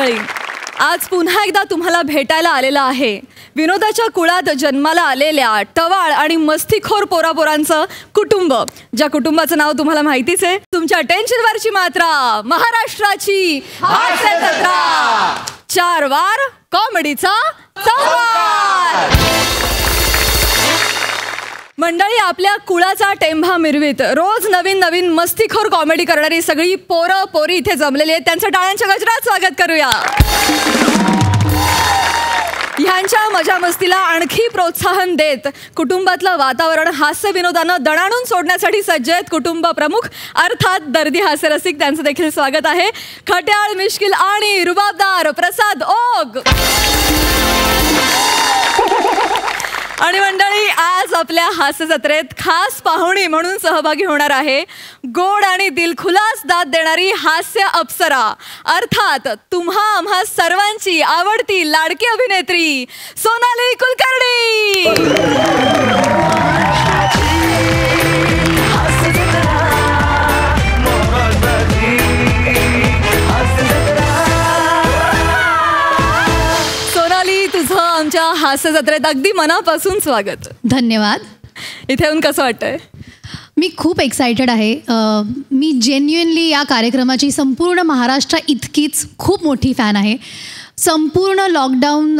मंडळी, आज पुन्हा एकदा तुम्हाला भेटायला आलेला आहे विनोदाच्या कुळात जन्माला आलेल्या टवाळ आणि मस्तीखोर पोरापोरांचं कुटुंब. ज्या कुटुंबाचं नाव तुम्हाला माहितीच आहे. तुमच्या टेन्शनवरची मात्रा, महाराष्ट्राची हास्य जत्रा, 4 वार कॉमेडीचा संवाद. मंडळी, आपल्या कुळाचा टेंभा मिरवीत रोज नवीन नवीन मस्तीखोर कॉमेडी करणारी सगळी पोरं पोरी इथे जमलेली आहेत. त्यांचं टाळ्यांच्या गजरात स्वागत करूया. ह्यांच्या मजा मस्तीला आणखी प्रोत्साहन देत कुटुंबातलं वातावरण हास्य विनोदानं दणाणून सोडण्यासाठी सज्ज आहेत कुटुंब प्रमुख अर्थात दर्दी हास्यरसिक. त्यांचं देखील स्वागत आहे. खट्याळ, मिश्किल आणि रुबाबदार प्रसाद ओग. आणि मंडळी, आज आपल्या हास्य जत्रेत खास पाहुणी म्हणून सहभागी होणार आहे गोड आणि दिलखुलास दाद देणारी हास्य अप्सरा, अर्थात तुम्हा आम्हा सर्वांची आवडती लाडकी अभिनेत्री सोनाली कुलकर्णी. तुझं आमच्या हास्य जत्रेत अगदी मनापासून स्वागत. धन्यवाद. इथे येऊन कसं वाटतंय? मी खूप एक्सायटेड आहे. मी जेन्युइनली या कार्यक्रमाची संपूर्ण महाराष्ट्र इतकीच खूप मोठी फॅन आहे. संपूर्ण लॉकडाऊन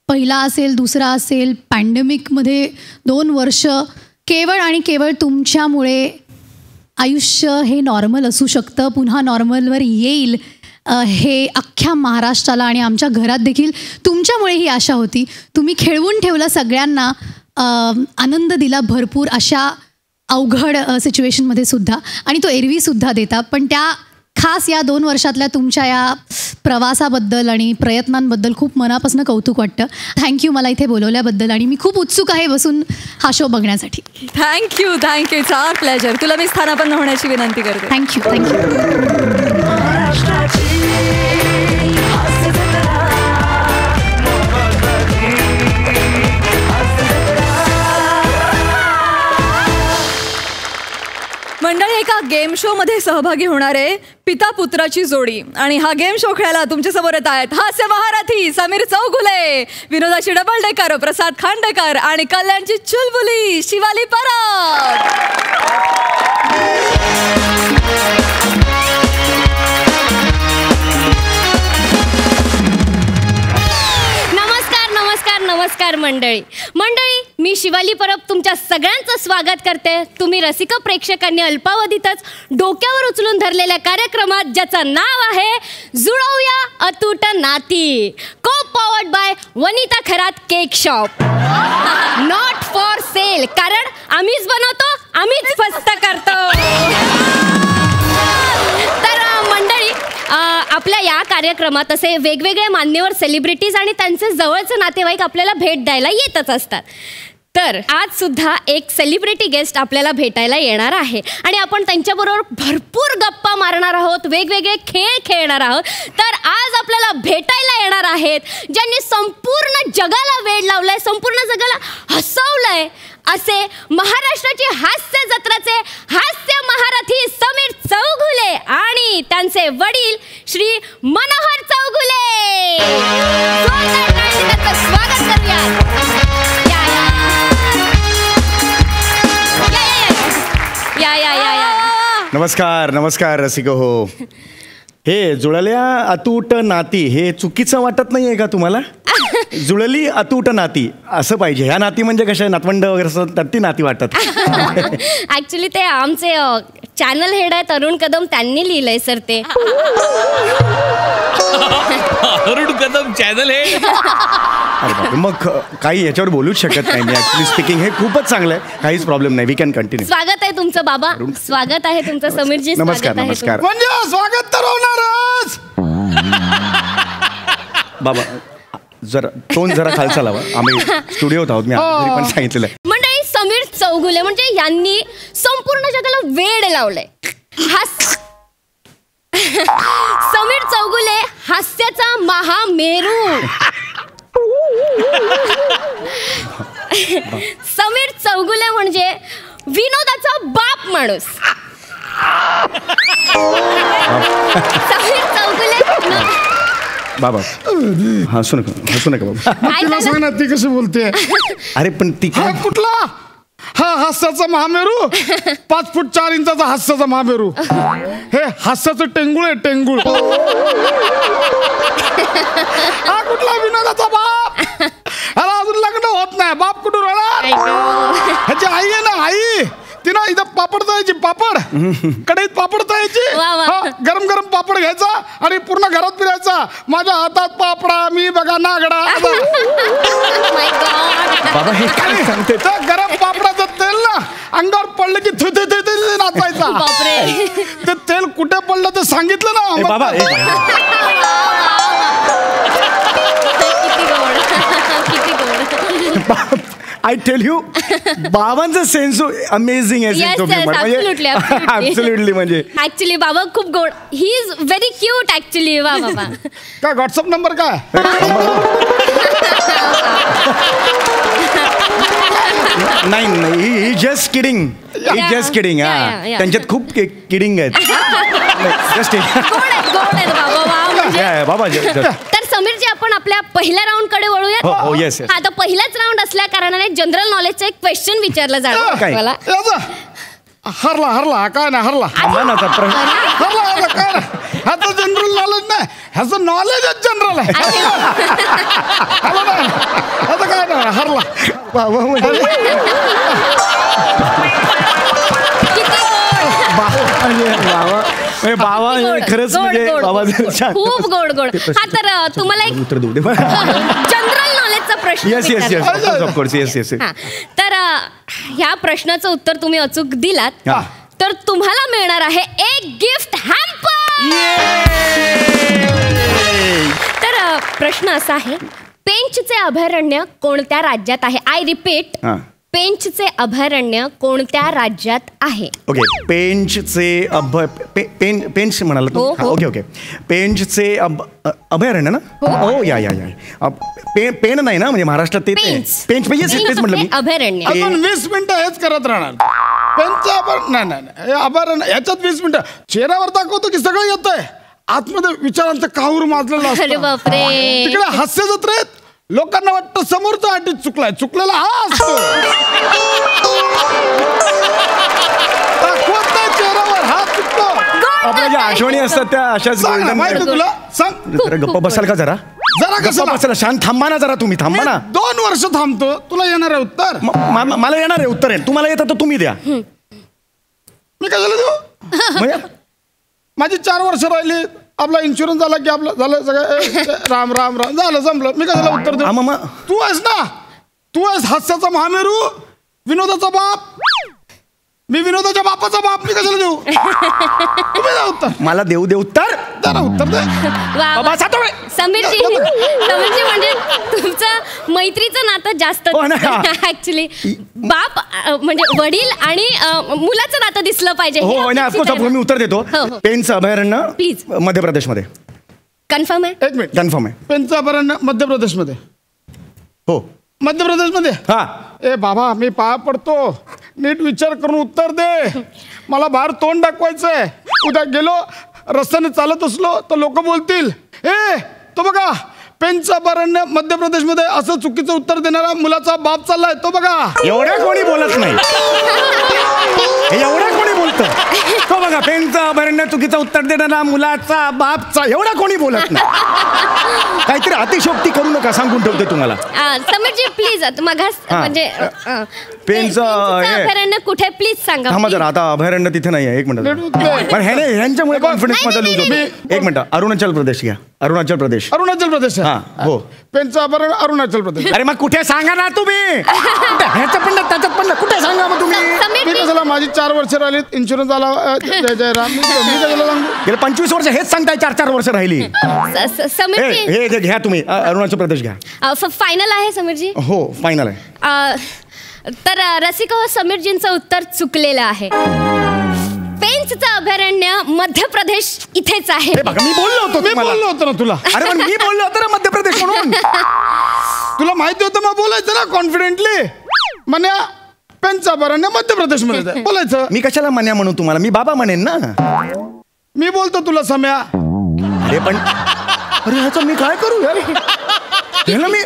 पहिला असेल, दुसरा असेल, पॅन्डेमिकमध्ये 2 वर्ष केवळ आणि केवळ तुमच्यामुळे आयुष्य हे नॉर्मल असू शकतं, पुन्हा नॉर्मलवर येईल हे अख्ख्या महाराष्ट्राला आणि आमच्या घरात देखील तुमच्यामुळे ही आशा होती. तुम्ही खेळवून ठेवलं, सगळ्यांना आनंद दिला भरपूर अशा अवघड सिच्युएशनमध्ये सुद्धा, आणि तो एरवीसुद्धा देता. पण त्या खास या 2 वर्षातल्या तुमच्या या प्रवासाबद्दल आणि प्रयत्नांबद्दल खूप मनापासून कौतुक वाटतं. थँक्यू मला इथे बोलवल्याबद्दल, आणि मी खूप उत्सुक आहे बसून हा शो बघण्यासाठी. थँक्यू. It's our pleasure. तुला मी स्थानापन्न होण्याची विनंती करते. थँक्यू. मंडळी, एका गेम शो मध्ये सहभागी होणारे पिता पुत्राची जोडी, आणि हा गेम शो खेळायला तुमच्या समोर येत आहेत हास्य महारथी समीर चौगुले, विनोदाची डबल डेकर प्रसाद खांडेकर आणि कल्याणची चुलबुली शिवाली परब. नमस्कार मंडळी. मी शिवाली परब तुमच्या सगळ्यांचं स्वागत करते. तुम्ही रसिक प्रेक्षकांनी अल्पावधीतच डोक्यावर उचलून धरलेल्या कार्यक्रमात, ज्याचं नाव आहे जुळवूया अतूट नाती, को powered by Vanita Kharat cake shop. Not for sale, कारण आम्हीच बनवतो, आम्हीच फस्त करतो. तर मंडळी, आपल्या या कार्यक्रमात असे वेगवेगळे मान्यवर सेलिब्रिटीज आणि त्यांचे जवळचे नातेवाईक आपल्याला भेट द्यायला येतच असतात. तर आज सुद्धा एक सेलिब्रिटी गेस्ट आपल्याला भेटायला येणार आहे, आणि आपण त्यांच्याबरोबर भरपूर गप्पा मारणार आहोत, वेगवेगळे खेळ खेळणार आहोत. तर आज आपल्याला भेटायला येणार आहेत ज्यांनी संपूर्ण जगाला वेड लावलंय, संपूर्ण जगाला हसवलंय, असे महाराष्ट्राची हास्य जत्राचे हास्य महारथी समीर चौगुले आणि त्यांचे वडील श्री मनोहर चौगुले. स्वागत करूया. नमस्कार रसिको हो. हे जुळल्या अतूट नाती हे चुकीचं वाटत नाहीये का तुम्हाला? जुळली अतूट नाती असं पाहिजे. ह्या नाती म्हणजे कशा नातवंड वगैरे असं ती नाती वाटतात. ऍक्च्युली ते आमचे चॅनल हेड आहे अरुण कदम, त्यांनी लिहिलंय सर ते. Arun Kadam channel head. मग काही याच्यावर बोलूच शकत नाही मी. ऍक्च्युली स्पीकिंग हे खूपच चांगलं आहे, काहीच प्रॉब्लेम नाही. We can continue. स्वागत आहे तुमचं बाबा. स्वागत आहे तुमचं समीरजी. नमस्कार. म्हणजे स्वागत तर होणारच. बाबा जरा टोन जरा खालचा लावा. आम्ही स्टुडिओत आहोत. मी घरी पण सांगितलेलं आहे. मंडळी, समीर चौगुले म्हणजे यांनी संपूर्ण जगाला वेड लावलंय. समीर चौगुले हास्याचा महामेरू. समीर चौगुले म्हणजे विनोदाचा बाप माणूस. समीर चौगुले बाबा हसू नका बाबा. काय तिला सांग झालं? ना ती कशी बोलते. अरे पण ती हा काय कुठला हा हास्याचा महामेरू 5 फूट 4 इंचाचा हास्याचा महामेरू. हे हास्याचं टेंगुळ आहे टेंगुळ. हा कुठला विनोदाचा बाप. ह्याला अजून लग्न होत नाही. बाप कुठून राहणार. आई गं. ह्याची आई आहे ना आई तिनं इथं पापड तळायची पापड कढईत पापड तळायची. वा, वा. हा, गरम गरम पापड घ्यायचा आणि पूर्ण घरात फिरायचा. माझ्या हातात पापडा मी बघा नागडा. My God. बाबा हे काय सांगते. त्या गरम पापडाचं तेल ना अंगावर पडलं की थे थे थे थे नाचायचा. बापरे. ते तेल कुठे पडलं ते सांगितलं ना ए, मग बाबा किती गोड. किती गोड. आय टेल यू बाबांचं सेन्स अमेझिंग आहे. Yes, yes, absolutely, absolutely. Absolutely म्हणजे ऍक्च्युली बाबा खूप गोड. He is very cute actually. वा बाबा. काय व्हॉट्सअप नंबर काय. नाही ही जस्ट किडिंग. ही जस्ट किडिंग. Yeah. त्यांच्यात खूप किडिंग आहेत. जस्ट गोड आहेत बाबा. वा म्हणजे. बाबा तर समीरजी आपण आपल्या पहिल्या राऊंड कडे वळूया. हो, yes, yes. हा तर पहिलाच राऊंड असल्या कारणाने जनरल नॉलेजचं एक क्वेश्चन विचारलं जाणार काय? मला. हरला काय नाही हरला मनाचा प्रश्न. हरला काय नाही. ह्याचं जनरल नॉलेज नाही ह्याचं नॉलेजच जनरल आहे. हरला नाही. ह्याचं काय नाही हरला. बाबा म्हणजे बाबा खरंच म्हणजे बाबा खूप गोड गोड. हा तर तुम्हाला एक उत्तर देऊ दे. जनरल नॉलेजचा प्रश्न येस येस येस विचारला. Of course yes yes. हा, तर ह्या प्रश्नाचं उत्तर तुम्ही अचूक दिलात हा. तर तुम्हाला मिळणार आहे एक गिफ्ट हॅम्पर. तर प्रश्न असा आहे पेंचचे अभयारण्य कोणत्या राज्यात आहे. आय रिपीट हा. पेंचचे अभयारण्य कोणत्या राज्यात आहे. ओके पेंचचे पेंच म्हणाला हो, तू. हो. ओके ओके पेंचचे अभयारण्य ना. हो या पेन नाही ना म्हणजे महाराष्ट्रात ते पेंच. पेंच पाहिजे तेच म्हटलं मी. अभयारण्य. अजून 20 मिनिटं हेच करत राहणार. पेनचं नाही अभयारण्य ह्याच्यात 20 मिनिटं चेहऱ्यावर दाखवतो की सगळं येतंय आतमध्ये विचारांचं काहूर माजलेलं अरे असतं. बापरे. तिकडे हास्य जत्रेत लोकांना वाटतं समोरचा आटीत चुकलाय चुकलेला हा असतो. दाखवत नाही चेहऱ्यावर हा चुकतो. आपल्या ज्या आठवणी असतात त्या अशाच सांग ना, माहिती golden- तुला सांग जरा गप्प बसाल का जरा. जरा कसं गप्प बसायला शांत थांबा ना जरा तुम्ही थांबा ना. 2 वर्ष थांबतो तुला येणार आहे उत्तर. मला येणार आहे उत्तर आहे. तुम्हाला येतं तर तुम्ही द्या. मी कशाला देऊ. म्हणजे माझी 4 वर्ष राहिली आपला इन्शुरन्स झाला की आपलं झालं सगळं राम राम राम झालं जमलं. मी कशाला उत्तर देऊ. मग तू आहेस ना तू आहेस हास्याचा महामेरू विनोदाचा बाप. मी विनोदाच्या बापाचा बाप. मी कशाला देऊ. तुम्ही द्या उत्तर. मला देऊ दे उत्तर. जरा उत्तर दे. वा, वा. बसा तुम्ही. समीरजी म्हणजे तुमचं मैत्रीचं नातं जास्त हो ना. ऍक्च्युली बाप म्हणजे वडील आणि मुलाचं नातं दिसलं पाहिजे. हो हो ऑफकोर्स मी उत्तर देतो. हो, हो. पेनचं अभयारण्य Please. मध्य प्रदेशमध्ये. कन्फर्म आहे. 1 मिनिट. कन्फर्म आहे. पेनचं अभयारण्य मध्य प्रदेशमध्ये. हो मध्य प्रदेशमध्ये. हा. ए बाबा मी पाया पडतो नीट विचार करून उत्तर दे. मला बाहेर तोंड दाखवायचंय. उद्या गेलो रस्त्याने चालत असलो तर लोक बोलतील ए तो बघा पेंचचं अभयारण्य मध्य प्रदेशमध्ये असं चुकीचं उत्तर देणारा मुलाचा बाप चाललाय तो बघा. एवढ्या कोणी बोलत नाही. एवढ्या कोणी बोलतं. तो बघा पेनचं अभयारण्य चुकीचं उत्तर देणारा मुलाचा बापचा एवढा कोणी बोलत नाही. काहीतरी अतिशोक्ती करू नका सांगून ठेवते तुम्हाला. समीरजी प्लीज मगास हा. म्हणजे पेनचं हे- अभयारण्य कुठे प्लीज सांगा. थांबा please. जरा आता अभयारण्य तिथे नाही आहे. एक मिनिट पण ह्यांच्यामुळे कॉन्फिडन्स माझा लूज होतो. एक मिनिट अरुणाचल प्रदेश घ्या. अरुणाचल प्रदेश. अरुणाचल प्रदेश हा हो. पेनचं अभयारण्य अरुणाचल प्रदेश. अरे मग कुठे सांगा ना तुम्ही. ह्याच्यात पण त्याच्यात पण कुठे सांगा मग तुम्ही. मी समीरजी कशाला माझी 4 वर्ष राहिली इन्शुरन्स आला जय जय राम. मी कशाला सांगू. गेले 25 वर्ष हेच सांगताय. 4 वर्ष राहिली. समीरजी हे घ्या तुम्ही अरुणाचल प्रदेश घ्या. फायनल आहे समीरजी. हो फायनल आहे. तर रसिक समीरजींचं उत्तर चुकलेलं आहे. पेंचचं अभयारण्य मध्य प्रदेश इथेच आहे. हे बघा मी बोललो होतो मी तुम्हाला. बोललो होतो ना तुला. अरे पण मी बोललो होतो ना मध्य प्रदेश म्हणून. तुला माहिती होतं मग बोलायचं ना कॉन्फिडेंटली. म्हणे पेनचं अभयारण्य मध्य प्रदेशमध्ये आहे. बोलायचं. मी कशाला म्हण्या म्हणू तुम्हाला. मी बाबा म्हणेन ना. मी बोलतो तुला सम्या. अरे पण अरे ह्याचं मी काय करू यार ह्याला मी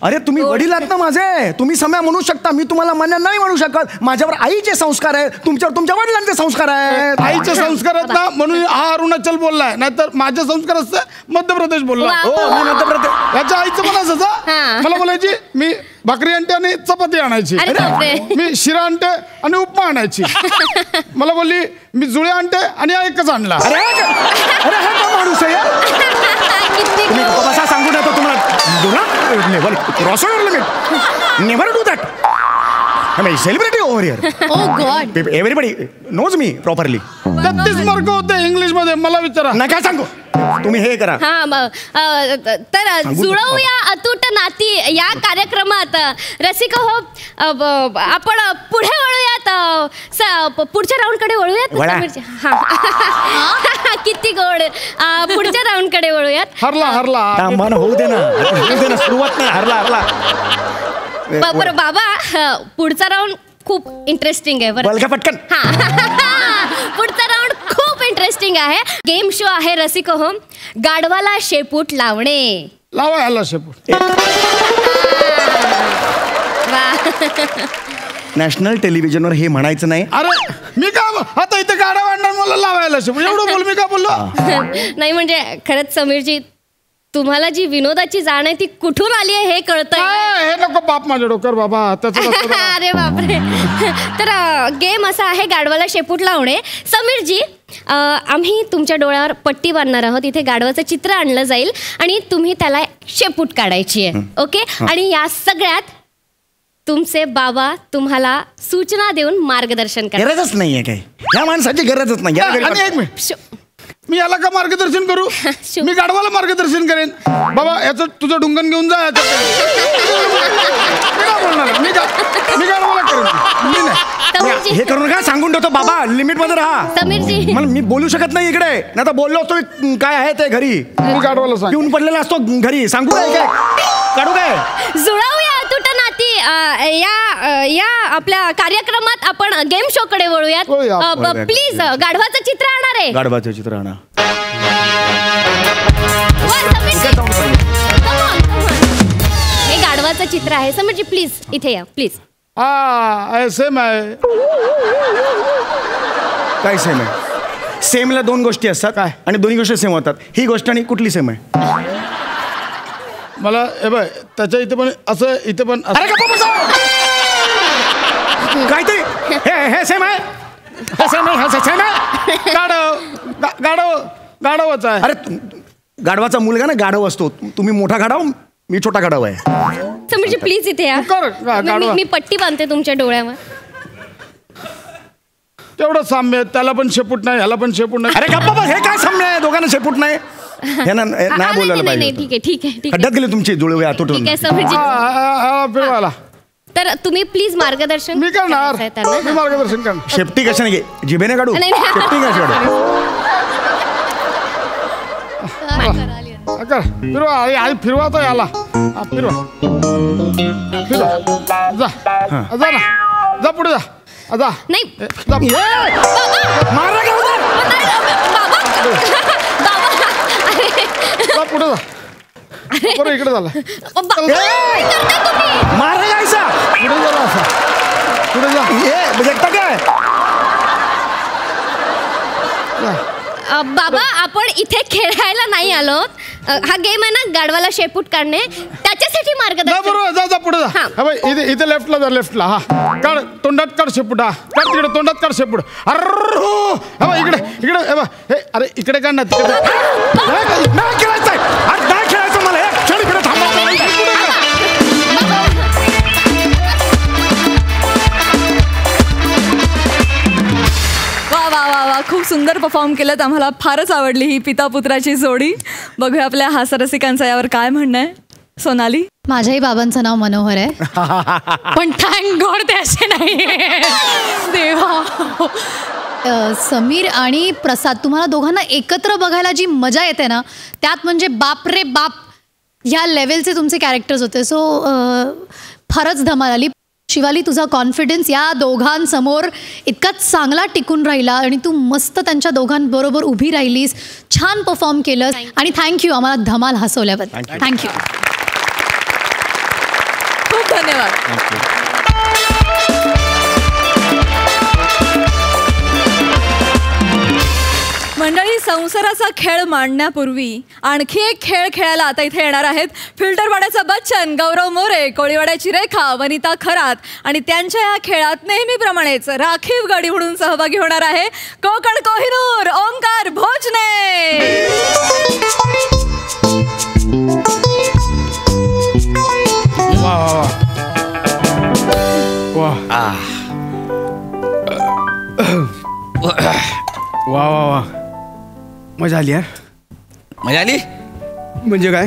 अरे तुम्ही वडील आहात ना माझे तुम्ही सम्या म्हणू शकता मी तुम्हाला मान्य नाही म्हणू शकत माझ्यावर आईचे संस्कार आहे तुमच्यावर तुमच्या वडिलांचे संस्कार आहेत आईचे संस्कार आहेत ना म्हणून हा अरुणाचल बोललाय नाहीतर माझे संस्कार असतं मध्य प्रदेश बोलला वा. हो मी मध्य प्रदेश याच्या आईचं पण असं मला बोलायची मी भाकरी आणते आणि चपाती आणायची अरे बापरे. मी शिरा आणते आणि उपमा आणायची मला बोलली मी जुळे आणते आणि हा एकच आणला अरे अरे हा का माणूस आहे यार? किती तुम्ही गोड. बसा सांगून येतो तुम्हाला never cross limit never do that celebrity over here oh god everybody knows me properly 33 mark होते इंग्लिश मध्ये मला विचारा नका सांगू तुम्ही हे करा हा तर जुळवूया अतूट नाती या कार्यक्रमात रसिक हो आपण पुढे वळूयात पुढच्या राऊंड कडे वळूयात वळा. समीरजी. हा. किती गोड पुढच्या राऊंड कडे वळूयात हरला मन होऊ दे ना सुरुवात नाही हरला बरं बाबा पुढचा राऊंड खूप इंटरेस्टिंग आहे बरं बलका पटकन पुढचा राऊंड खूप इंटरेस्टिंग आहे गेम शो आहे रसिक हो गाढवाला शेपूट लावणे लावा याला शेपूट नॅशनल टेलिव्हिजनवर हे म्हणायचं नाही अरे मी का आता इथे गाड्या वाढणार मला लावायला शेपूट एवढं बोल मी का बोललो नाही म्हणजे खरंच समीरजी तुम्हाला जी विनोदाची जाण आहे ती कुठून आली आहे हे कळतंय हे नको बाप माझ्या डोकर बाबा त्याचं अरे बापरे तर गेम असा आहे गाढवाला शेपूट लावणे समीरजी आम्ही तुमच्या डोळ्यावर पट्टी बांधणार आहोत इथे गाढवाचं चित्र आणलं जाईल आणि तुम्ही त्याला शेपूट काढायची आहे ओके आणि या सगळ्यात तुमचे बाबा तुम्हाला सूचना देऊन मार्गदर्शन करा गरजच नाहीये काय या माणसाची गरजच नाही आणि एक मिनिट मी याला का मार्गदर्शन करू मी गाढवाला मार्गदर्शन करेन बाबा याचं तुझं डुंगण घेऊन जा मी गाढवाला करेन मी नाही हे करू नका सांगून ठेवतो बाबा लिमिट मध्ये राहा समीरजी मला मी बोलू शकत नाही इकडे नाही तर बोललो असतो काय आहे ते घरी मी गाढवाला सांग पिऊन पडलेला असतो घरी सांगू काय काढू काय जुळवूया अतूट नाती या आपल्या कार्यक्रमात आपण गेम शो कडे वळूयात प्लीज गाढवाचं चित्र आणणार आहे गाढवाचं चित्र आणा हे गाढवाचं चित्र आहे समीरजी प्लीज इथे या प्लीज सेम आहे काय सेम आहे सेमला दोन गोष्टी असतात काय आणि दोन्ही गोष्टी सेम होतात ही गोष्ट आणि कुठली सेम आहे मला हे बाय त्याच्या इथे पण असं इथे पण अरे काहीतरी हे सेम आहे हे सेम आहे हे सेम आहे गाढवच आहे अरे गाढवाचा मुलगा ना गाढव असतो तुम्ही मोठा गाढव मी छोटा गाढव आहे समीरजी प्लीज इथे या मी पट्टी बांधते तुमच्या डोळ्यावर तेवढं साम्य त्याला पण शेपूट नाही ह्याला पण शेपूट नाही अरे गप्पा हे काय साम्य आहे दोघांना शेपूट नाही नाही बोलायला पाहिजे ठीक आहे ठीक आहे ठीक खड्ड्यात गेले तुमची जुळवे आतून आहे समीरजी फिरवायला तर तुम्ही प्लीज मार्गदर्शन मी करणार मी मार्गदर्शन करणार शेपटी कशाने घे जिभेने काढू नाही. शेपटी कशी काढू कर फिरवा आई फिरवा तो याला फिरवा जा जा ना जा पुढे जा जा नाही मारा का उधर? जा पुढे जा बरं इकडे झाला मारा जायचा पुढे जा असा पुढे जा ये एकटा काय बाबा आपण इथे खेळायला नाही आलो हा गेम आहे ना गाढवाला शेपूट काढणे त्याच्यासाठी मार्गदर्शन बरोबर जा जा पुढे जा बाई इथे इथे लेफ्टला जा लेफ्टला हा काढ तोंडात काढ शेपूट हा काढ तिकडे तोंडात काढ शेपूट अरे इकडे इकडे हे अरे इकडे काढ ना तिकडे नाही खेळायचं मला इकडे थांबा वा वा वा खूप सुंदर परफॉर्म केलं आम्हाला फारच आवडली ही पिता पुत्राची जोडी बघूया आपल्या हास्यरसिकांचं यावर काय म्हणणं आहे सोनाली माझ्याही बाबांचं नाव मनोहर आहे पण थँक गॉड ते असे नाही देवा समीर आणि प्रसाद तुम्हाला दोघांना एकत्र बघायला जी मजा येते ना त्यात म्हणजे बाप रे बाप ह्या लेवलचे तुमचे कॅरेक्टर्स होते सो फारच धमाल आली शिवाली, तुझा कॉन्फिडन्स या दोघांसमोर इतका चांगला टिकून राहिला आणि तू मस्त त्यांच्या दोघांबरोबर उभी राहिलीस, छान परफॉर्म केलंस आणि थँक्यू आम्हाला धमाल हसवल्याबद्दल. थँक्यू. खूप धन्यवाद. मंडळी, संसाराचा खेळ मांडण्यापूर्वी आणखी एक खेळ खेळायला आता इथे येणार आहेत फिल्टरवाड्याचा बच्चन, गौरव मोरे, कोळीवाड्याची रेखा, वनिता खरात आणि त्यांच्या या खेळात नेहमीप्रमाणेच राखीव गडी म्हणून सहभागी होणार आहे कोकण कोहिनूर ओंकार भोजने. वा वा वा, मजा आली यार. मजा आली म्हणजे काय?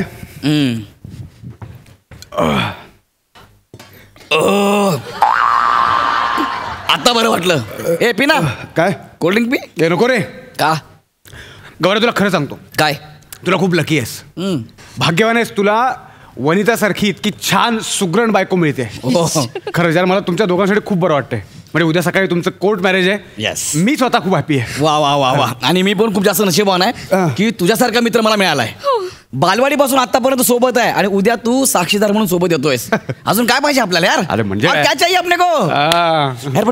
आता बरं वाटलं. ए पिना, काय कोल्ड्रिंक पी. हे नको रे. का? गौरव, तुला खरं सांगतो, काय? तुला खूप लकी आहेस, भाग्यवान आहेस. तुला वनितासारखी इतकी छान सुगरण बायको मिळते. खरं जर मला तुमच्या दोघांसाठी खूप बरं वाटतंय. म्हणजे उद्या सकाळी तुमचं कोर्ट मॅरेज आहे. Yes. मी स्वतः खूप हॅपी आहे. वा वा वा वा. आणि मी पण खूप जास्त नशीबवान आहे की तुझ्यासारखा मित्र मला मिळालाय. बालवाडीपासून आतापर्यंत सोबत आहे आणि उद्या तू साक्षीदार म्हणून सोबत येतोयस. अजून काय पाहिजे आपल्याला यार? अरे म्हणजे और क्या चाहिए अपने को?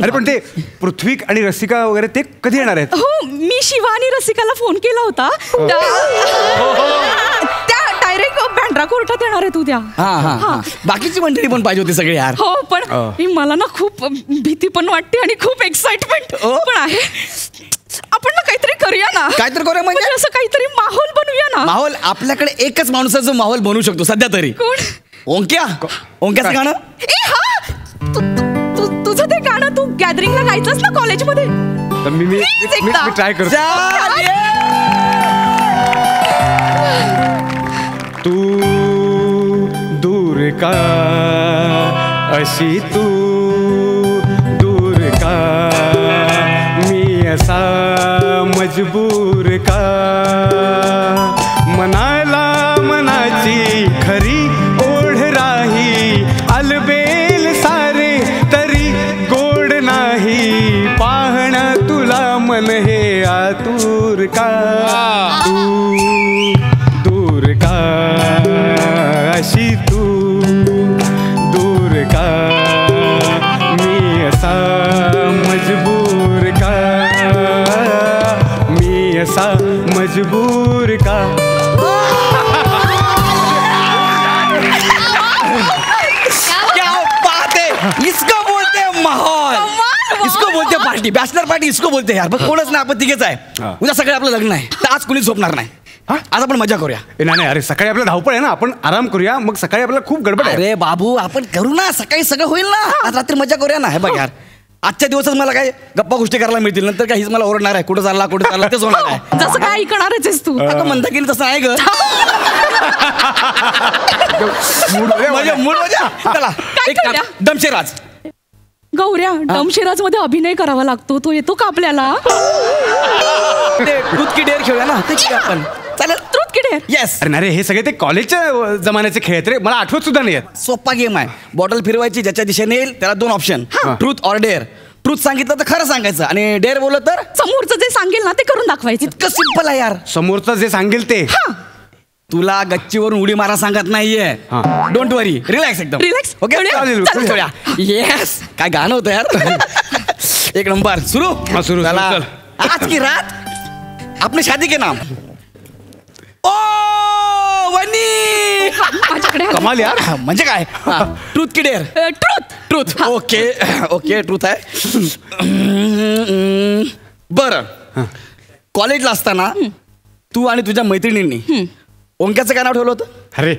अरे पण ते पृथ्वी आणि रसिका वगैरे ते कधी येणार आहेत? हो, मी शिवा आणि रसिकाला फोन केला होता. त्या डायरेक्ट बँड्रा कोर्टात येणार आहेत उद्या. हा. बाकीची मंडळी पण पाहिजे होती सगळी यार. हो, पण मला ना खूप भीती पण वाटते आणि खूप एक्साइटमेंट पण आहे. आपण ना काहीतरी करूया ना. काहीतरी करूया म्हणजे असं काहीतरी माहोल बनवूया ना. माहोल? आपल्याकडे एकच माणूस आहे जो माहोल बनवू शकतो सध्या तरी. कोण? ओंक्या. ओंक्याचं गाणं. तुझं ते गाणं तू गॅदरिंगला गायचंस ना कॉलेजमध्ये. मी ट्राय करतो. तू दूर का, अशी तू दूर का, मी असा मजबूर का, मनाला मनाची खरी ओढ राही, अलबेल सारे तरी गोड नाही, पाहणं तुला मन हे आतुर का, तू दूर का, अशी तू दूर का, मी असा मजबूर का, मी असा मजबूर का. क्या बात है. इसको बोलते हैं माहौल, इसको बोलते हैं पार्टी. बॅचलर पार्टी इसको बोलते यार. बघ, कोणच नाही, आपण तिघेच आहे. उद्या सकाळी आपलं लग्न आहे तर आज कुणी झोपणार नाही. आज आपण मजा करूया. नाही, अरे सकाळी आपलं धावपळ आहे ना, आपण आराम करूया. मग सकाळी आपल्याला खूप गडबड आहे. अरे बाबू, आपण करू ना, सकाळी सगळं होईल ना. आज रात्री मजा करूया ना. हे बघ यार, आजच्या दिवसच मला काय गप्पा गोष्टी करायला मिळतील. नंतर काय हीच मला ओरडणार आहे, कुठं चालला तेच होणार आहे. जसं काय ऐकणारच आहेस तू. अगं म्हणता की तसं आहे ग. मूड मजा. चला एक करूया? दमशेराज. गौऱ्या, डमशेराज मध्ये अभिनय करावा लागतो. तो येतो का आपल्याला? ते दूध की डेअर खेळूया ना, ते खेळूया आपण. चालेल. ट्रूथ की डेअर. येस. अरे नाही रे, हे सगळे ते कॉलेजच्या जमान्याचे खेळ आहेत रे, मला आठवत सुद्धा नाही आहेत. सोपा गेम आहे. बॉटल फिरवायची, ज्याच्या दिशेने येईल त्याला 2 option, truth or dare. Truth सांगितलं तर खरं सांगायचं आणि डेअर बोललं तर समोरचं जे सांगेल ना ते करून दाखवायचं. इतकं सिंपल आहे यार. समोरचं जे सांगेल ते. तुला गच्चीवरून उडी मारा सांगत नाहीये. डोंट वरी, रिलॅक्स एकदम. रिलॅक्स. ओके, खेळूया. येस. काय गाणं होतं यार. एक नंबर. सुरू. सुरू. चला. आज की रात आपने शादी के नाम. ओ वनी. माझ्याकडे कमाल यार. म्हणजे काय? ट्रूथ की डेअर? ट्रूथ. ओके ट्रूथ आहे. बरं, कॉलेजला असताना तू आणि तुझ्या मैत्रिणींनी ओंक्याचं काय नाव ठेवलं होतं? अरे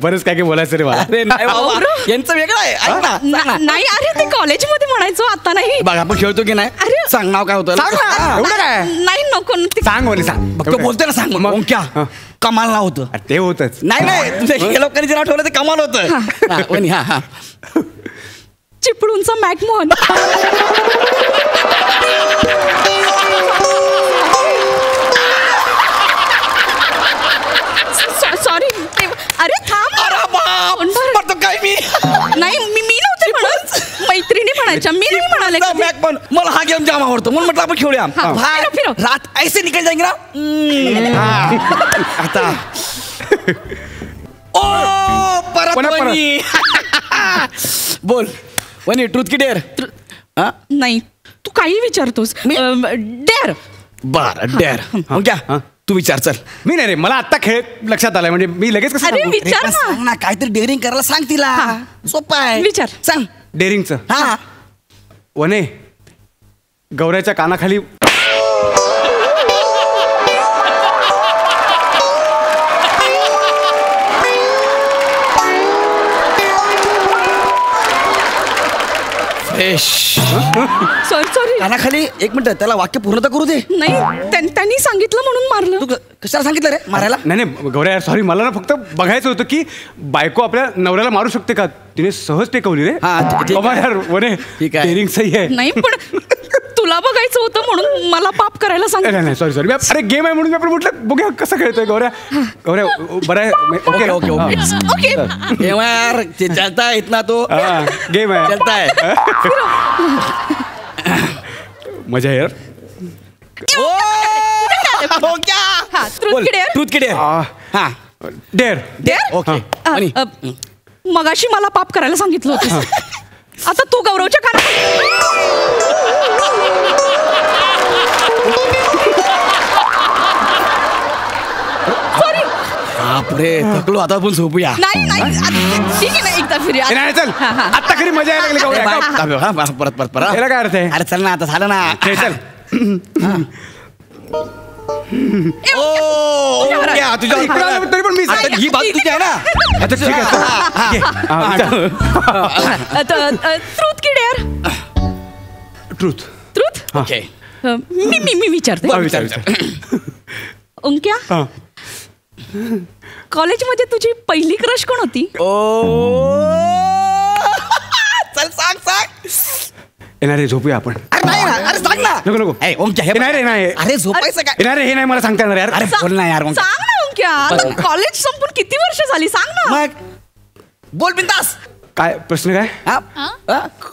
बरंच काय बोलायचं रे मला. अरे नाही बाबा, यांचं वेगळं आहे. ऐक ना, सांग ना. नाही, अरे ते कॉलेजमध्ये म्हणायचो, आता नाही. बघ, आपण खेळतो की नाही? अरे सांग नाव काय होतं. एवढं काय? नाही, नको. सांग बोले, सांग. बघ, तो बोलतोय ना, सांग मग. ओंक्या कमाल नाव होतं. ते होतच. नाही तुझ्या लोकांनी जे नाव ठेवलं ते कमाल होतं. हा. चिपळूणचा मॅकमोहन. सॉरी. अरे थांब. अरे बाप, तो काय मी नाही, मी नव्हते म्हणत. पण जाम आवडतो म्हणून म्हटलं आपण खेळूया. फिरव. रात ऐसे निकल जाएंगे ना. आता ओ परत वनी. बोल वनी, ट्रूथ की डेअर? नाही, तू काही विचारतोस. डेअर. बर डेअर. क्या तू विचार. चल. मी नाही रे, मला आत्ता खेळ लक्षात आलाय, म्हणजे मी लगेच कसं अरे सांगू? विचार ना. सांग ना, काहीतरी डेअरिंग करायला सांग तिला. सोपं आहे. विचार. सांग. डेअरिंगचं. हा. वने, गौऱ्याच्या कानाखाली सॉरी. कानाखाली एक मिनिट, त्याला वाक्य पूर्ण तर करू दे. नाही, त्यांनी सांगितलं म्हणून मारलं. तू कशाला सांगितलं रे मारायला? नाही गौऱ्या, सॉरी, मला ना फक्त बघायचं होतं की बायको आपल्या नवऱ्याला मारू शकते का. तिने सहज टेकवली रे. बाबा यार वने, ठीक आहे. डेअरिंग सही आहे. नाही पण तुला बघायचं होतं म्हणून मला पाप करायला सांग. नाही सॉरी. अरे गेम आहे म्हणून मी आपण म्हटलं बघूया कसं खेळतोय. गौऱ्या बरं आहे. Okay okay okay. ओके. यार चलता है इतना तो. गेम आहे. चलता है. मजा आहे यार. हो क्या? ट्रूथ की डेअर. हा डेअर. डेअर. ओके. मगाशी मला पाप करायला सांगितलं होतं. आता तू गौरवच्या सॉरी. बापरे, थकलो, आता आपण झोपूया. नाही ठीक आहे ना, एकदा फिरूया. नाही चल, आता खरी मजा यायला लागली गौऱ्या. परत याला काय अर्थ आहे? अरे चल ना, आता झालं ना. खेळ चल. तरी पण मी ही बात तुझी आहे ना. आता ठीक आहे. ट्रूथ की डेअर? ट्रूथ. ट्रूथ. ओके. मी विचारते. विचार. ओंक्या, कॉलेजमध्ये तुझी पहिली क्रश कोण होती? चल सांग. येणार रे, झोपूया आपण. अरे नाही ना, अरे सांग ना. नको. ओंक्या, हे नाही. अरे झोपायचं काय? येणार रे, हे नाही मला सांगता येणार यार. अरे बोल ना यार. सांग ना ओंक्या, कॉलेज संपून किती वर्ष झाली सांग ना. मग बोल बिंदास. काय प्रश्न काय?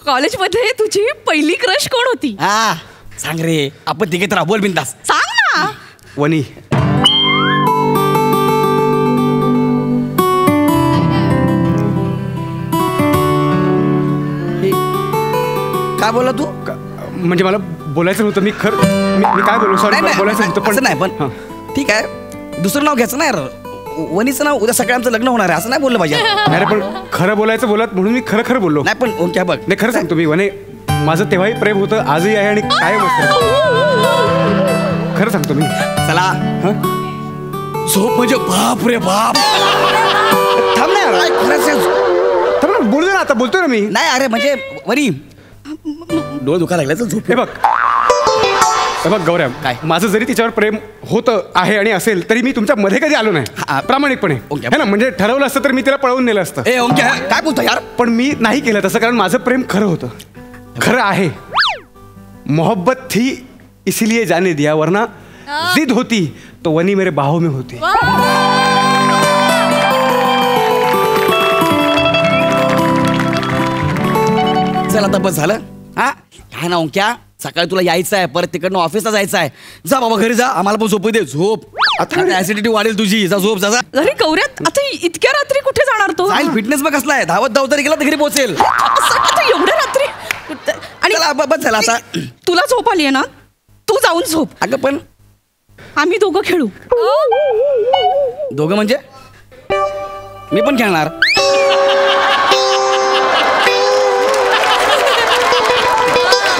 कॉलेजमध्ये तुझी पहिली क्रश कोण होती? हा सांग रे, आपण तिघे तर बोल बिंदास. सांग ना. वनी. काय बोला तू? म्हणजे मला बोलायचं नव्हतं. मी काय बोलू? सॉरी, बोलायचं नव्हतं. पण नाही, पण ठीक आहे. दुसरं नाव घ्यायचं नाही यार. वनीचं नाव उद्या सगळ्यांचं लग्न होणार आहे असं नाही बोललं पाहिजे. नाही पण खरं बोलायचं बोलत म्हणून मी खरं बोललो. नाही पण ओंक्या बघ, नाही खरं सांगतो मी. वने, माझं तेव्हाही प्रेम होतं, आजही आहे आणि कायम असतं. खरं सांगतो मी. चला झोप म्हणजे बाप रे बाप. थांब ना यार. खरंच बोलू दे ना, आता बोलतोय ना मी. नाही. अरे म्हणजे वरी डोळे दुखा लागले तर झोप. हे बघ गौऱ्या, काय? माझं जरी तिच्यावर प्रेम होतं आहे आणि असेल तरी मी तुमच्या मध्ये कधी आलो नाही प्रामाणिकपणे. है ना, म्हणजे ठरवलं असतं तर मी तिला पळवून नेलं असतं. ए ओंक्या, काय बोलतो यार? पण मी नाही केलं तसं, कारण माझं प्रेम खरं होतं, खरं आहे. मोहब्बत थी इसीलिए जाने दिया, वरना जिद होती तो वनी मेरे बाहों में होती. चल आता बस झालं. हा काय ना ओंक्या, सकाळी तुला यायचं आहे, परत तिकडनं ऑफिसला जायचं आहे. जा बाबा घरी जा, आम्हाला पण झोपू दे. झोप, आता ऍसिडिटी वाढेल तुझी. जा झोप. जा. अरे गौऱ्यात, आता इतक्या रात्री कुठे जाणार तो? फिटनेस बघ कसला आहे. धावत तरी गेला तर घरी पोहोचेल. एवढ्या रात्री? आणि बस झाला आता. तुला झोप आली आहे ना, तू जाऊन झोप. अगं पण आम्ही दोघं खेळू. दोघं म्हणजे मी पण खेळणार.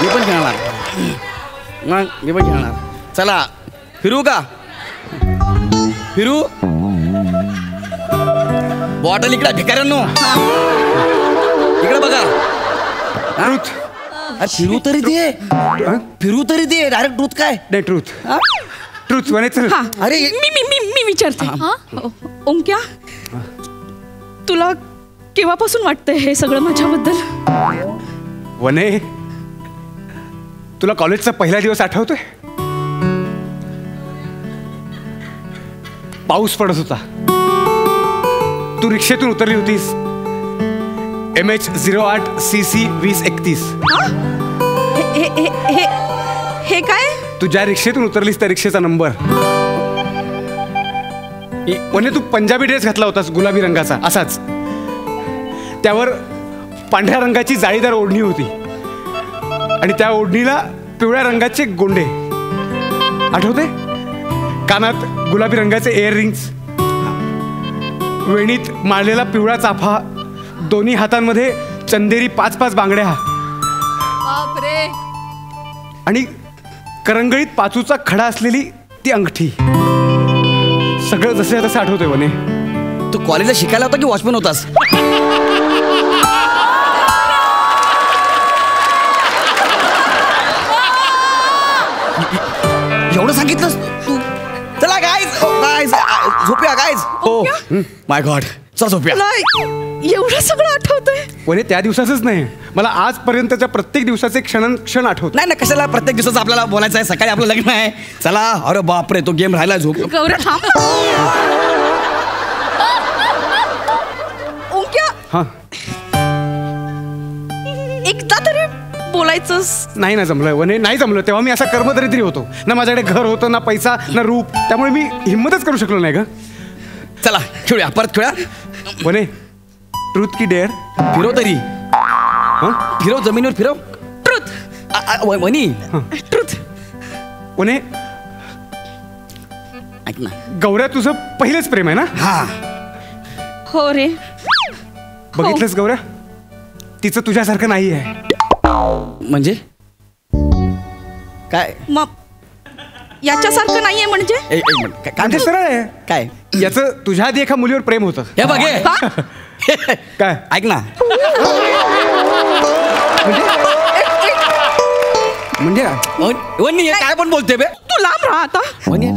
मी पण खेळणार. चला फिरू का? फिरू. बॉटल इकडे भिकाऱ्यांनो, इकडे बघा. फिरू तरी दे. डायरेक्ट ट्रूथ काय? नाही ट्रूथ म्हणायचं. अरे मी विचारते. ओंक्या, तुला केव्हापासून वाटतंय हे सगळं माझ्याबद्दल? वने, तुला कॉलेजचा पहिला दिवस आठवतोय? पाऊस पडत होता, तू रिक्षेतून उतरली होतीस. MH08 CC 2031. हे काय? तू ज्या रिक्षेतून उतरलीस त्या रिक्षेचा नंबर. वने तू पंजाबी ड्रेस घातला होतास गुलाबी रंगाचा असाच. त्यावर पांढऱ्या रंगाची जाळीदार ओढणी होती आणि त्या ओढणीला पिवळ्या रंगाचे गोंडे. आठवते? कानात गुलाबी रंगाचे इयर रिंग्स, वेणीत माळलेला पिवळा चाफा, दोन्ही हातांमध्ये चंदेरी 5-5 बांगड्या बापरे. आणि करंगळीत पाचूचा खडा असलेली ती अंगठी. सगळं जसं तसं आठवतंय वने. तू कॉलेजला शिकायला होता की वॉचमॅन होतास? एवढं सांगितलंस तू? चला गाईज झोपूया गाईज. हो माय गॉड, चला झोपूया. एवढं सगळं आठवतंय? वने त्या दिवसाचंच नाही, मला आजपर्यंतच्या प्रत्येक दिवसाचे क्षण आठवत. नाही कशाला प्रत्येक दिवसाचं आपल्याला बोलायचं आहे. सकाळी आपलं लग्न आहे. चला. अरे बापरे, तो गेम राहिला. झोप. गौऱ्या थांब. ओंक्या, हा, एकदा तरी बोलायचं. नाही ना जमलं वने, नाही जमलं. तेव्हा मी असा कर्मदरिद्री होतो ना, माझ्याकडे घर होतं ना पैसा ना रूप, त्यामुळे मी हिंमतच करू शकलो नाही ग. चला खेळूया, परत खेळूया. वने, ट्रूथ की डेअर? फिरव तरी. फिरव, जमिनीवर फिरव. ट्रुथ. वनी, ट्रुथ. वने, ऐक ना. गौऱ्या तुझं पहिलेच प्रेम आहे ना? हा. हो रे. बघितलंस गौऱ्या, तिचं तुझ्यासारखं नाही आहे. म्हणजे काय? मग याच्यासारखं नाहीये म्हणजे? एक मिनिट. काय म्हणजे सरळ आहे. काय? याचं तुझ्या आधी एका मुलीवर प्रेम होतं. हे बघ हे. काय? ऐक ना. म्हणजे वनी काय पण बोलते बे. तू लांब राहा आता. वनी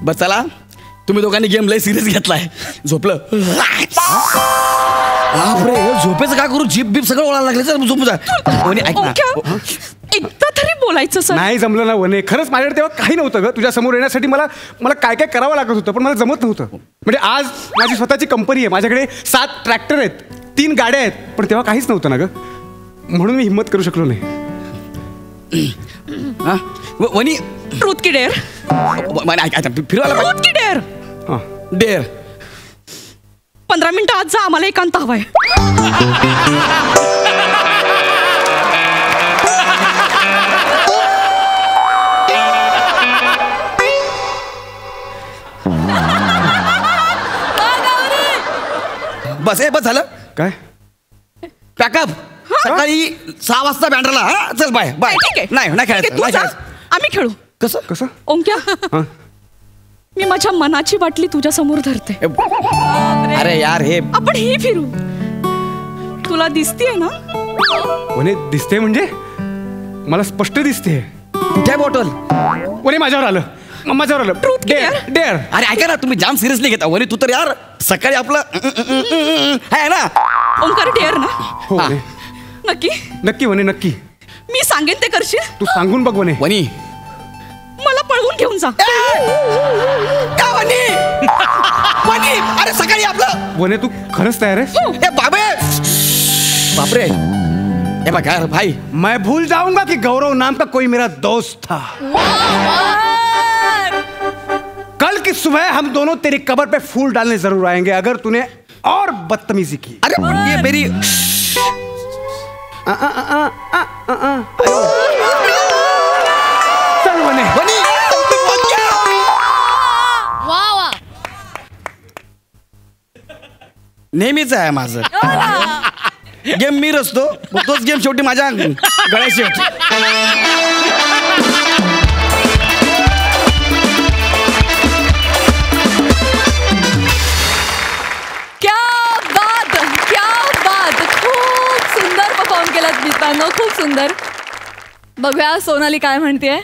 बस. चला, तुम्ही दोघांनी गेम लय सिरियस घेतलाय. झोपलं. बापरे, झोपेचं काय करू? जीप बीप सगळं ओळायला लागले. चल झोपू जा. वनी ऐक ना. ओंक्या, एकदा तरी बोलायचं सर. नाही जमलं ना वने. खरंच माझ्याकडे तेव्हा काही नव्हतं ग. तुझ्या समोर येण्यासाठी मला काय काय करावं लागत होतं, पण मला जमत नव्हतं. म्हणजे आज माझी स्वतःची कंपनी आहे, माझ्याकडे 7 ट्रॅक्टर आहेत, 3 गाड्या आहेत, पण तेव्हा काहीच नव्हतं ना ग. म्हणून मी हिंमत करू शकलो नाही. वनी, ट्रूथ की डेअर? फिरवायला ट्रूथ की डेअर? डेअर. 15 मिनिटं आज जा, आम्हाला एकांत हवाय. बस बस झालं काय? पॅकअप. सकाळी 6 वाजता बँड्राला. हा चल बाय बाय. ठीक आहे. नाही खेळायचं, नाही खेळायचं. आम्ही खेळू. कसं कसं? ओंक्या, मी माझ्या मनाची बाटली तुझ्या समोर धरते. अरे यार, हे आपण ही फिरू. तुला दिसतीये ना? वने, दिसते म्हणजे? मला स्पष्ट दिसते. कुठे बॉटल? वने, माझ्यावर आलं. Truth की डेअर डेअर. अरे ऐका ना, तुम्ही जाम सिरियसली घेता. वनी तू तर यार सकाळी आपलं आहे ना. ओंकार डेअर ना? हो वने. नक्की? नक्की वने, नक्की. मी सांगेन ते करशील? तू सांगून बघ वने. वनी, मला पळवून घेऊन जा. का वनी? वनी, अरे सकाळी आपलं. वने, तू खरंच तयार आहेस? हे बापरे. ए यार भाई, मैं भूल जाऊंगा कि गौरव नाम का कोई मेरा दोस्त था. कल की सुबह हम दोनों तेरी कब्र पे फूल डालने जरूर आएंगे अगर तूने और बदतमीजी की. अरे ये मेरी चल वने. वनी, नेहमीच आहे माझं. गेम मी रचतो, तोच गेम शेवटी माझ्या गळ्याशी होतो. खूप सुंदर परफॉर्म केलात मित्रांनो, खूप सुंदर. बघूया सोनाली काय म्हणतेय.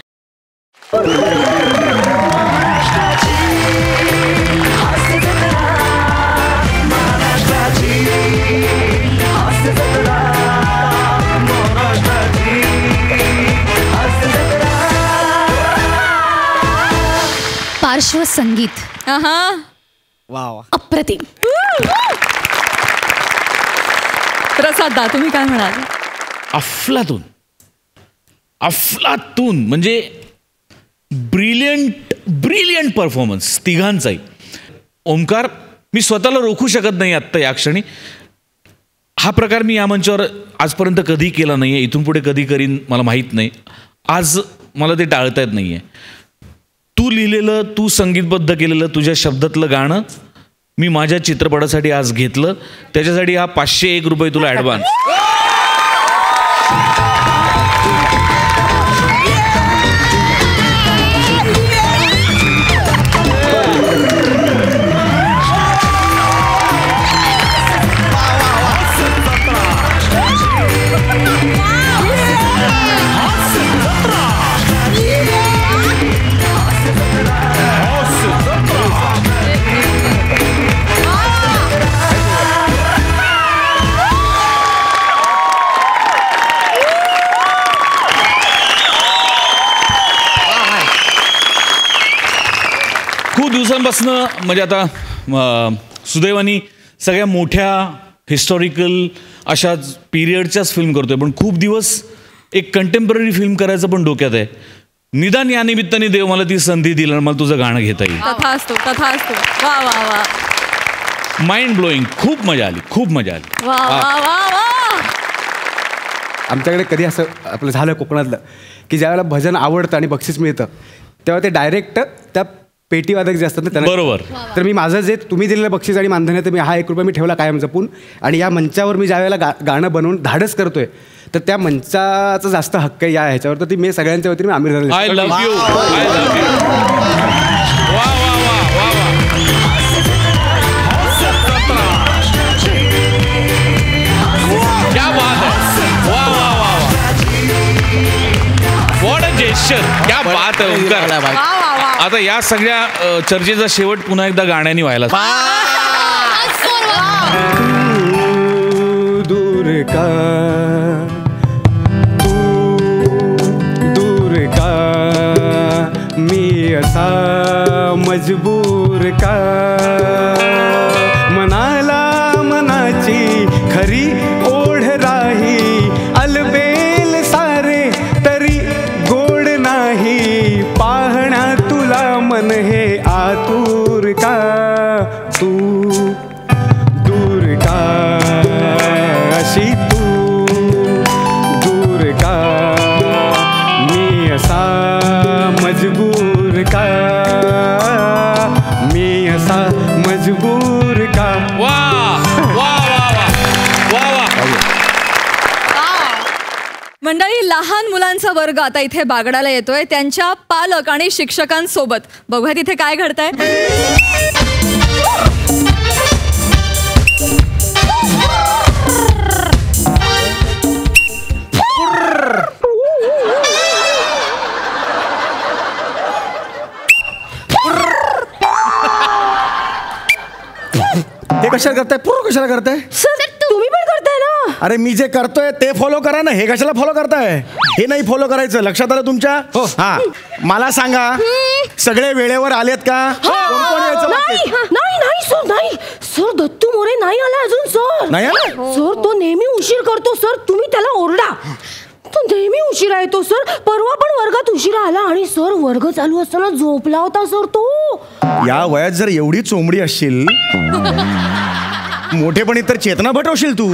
पार्श्वसंगीत वा वा, अप्रतिम. प्रसाद दा, तुम्ही काय म्हणाल? अफलातून. अफलातून म्हणजे ब्रिलियंट परफॉर्मन्स तिघांचाही. ओमकार, मी स्वतःला रोखू शकत नाही आत्ता या क्षणी. हा प्रकार मी या मंचावर आजपर्यंत कधी केला नाही आहे, इथून पुढे कधी करीन मला माहीत नाही. आज मला ते टाळता येत नाही आहे. तू लिहिलेलं, तू संगीतबद्ध केलेलं तुझ्या शब्दातलं गाणं मी माझ्या चित्रपटासाठी आज घेतलं. त्याच्यासाठी हा 501 रुपये तुला ॲडव्हान्स. खूप दिवसांपासून म्हणजे आता सुदैवानी सगळ्या मोठ्या हिस्टॉरिकल अशा पिरियडच्याच फिल्म करतोय, पण खूप दिवस एक कंटेम्पररी फिल्म करायचं पण डोक्यात आहे. निदान या निमित्ताने देव मला ती संधी दिली आणि मला तुझं गाणं घेता येईल. तथास्तु तथास्तु. वा वा वा. Mind blowing. खूप मजा आली, खूप मजा आली. वा वा वा वा. आमच्याकडे कधी असं आपलं झालं कोकणातलं की ज्यावेळेला भजन आवडतं आणि बक्षीस मिळतं तेव्हा ते डायरेक्ट त्या पेटीवादक जे असतात ना त्यांना. बरोबर. तर मी माझं जे तुम्ही दिलेलं बक्षीस आणि मानधन तर मी हा 1 रुपया मी ठेवला कायम जपून. आणि या मंचावर मी ज्यावेळेला गाणं बनवून धाडस करतोय तर त्या मंचाचा जास्त हक्क आहे या ह्याच्यावर. तर ती मी सगळ्यांच्या वतीने Aamir I love you. I love you. वा वा वा वा वा. क्या बात है. वा वा वा वा. What a gesture. क्या बात आहे ओमकार. आता या सगळ्या चर्चेचा शेवट पुन्हा एकदा गाण्याने व्हायला. दूर का दूर का मी असा मजबूर का मनाला मनाची खरी ओढ राही अलबेल सारे तरी गोड नाही पाहण्या तुला मन हे आतुर का तू दूर का अशी तू दूर का मी असा मजबूर का मी असा मजबूर का. वा वा वा वा वा. मंडळी, लहान मुलांचा वर्ग आता इथे बागडाला येतोय त्यांच्या पालक आणि शिक्षकांसोबत. बघूया तिथे काय घडतंय. हे कशाला करताय? पूर्ण कशाला करताय? सर तुम्ही पण करताय ना. अरे मी जे करतोय ते फॉलो करा ना. हे कशाला फॉलो करताय? हे नाही फॉलो करायचं. लक्षात आलं तुमच्या? हा, मला सांगा सगळे वेळेवर आलेत का? कोण कोण यायचं नाही नाही सर, नाही सर. दत्तू मोरे नाही आला अजून सर. नाही आला? सर तो नेहमी उशीर करतो सर. तुम्ही त्याला ओरडा. तो नेहमी उशिरा येतो सर. परवा पण वर्गात उशिरा आला आणि सर वर्ग चालू असताना झोपला होता सर तो. या वयात जर एवढी चोंबडी असशील मोठेपणी तर चेतना भटवशील तू.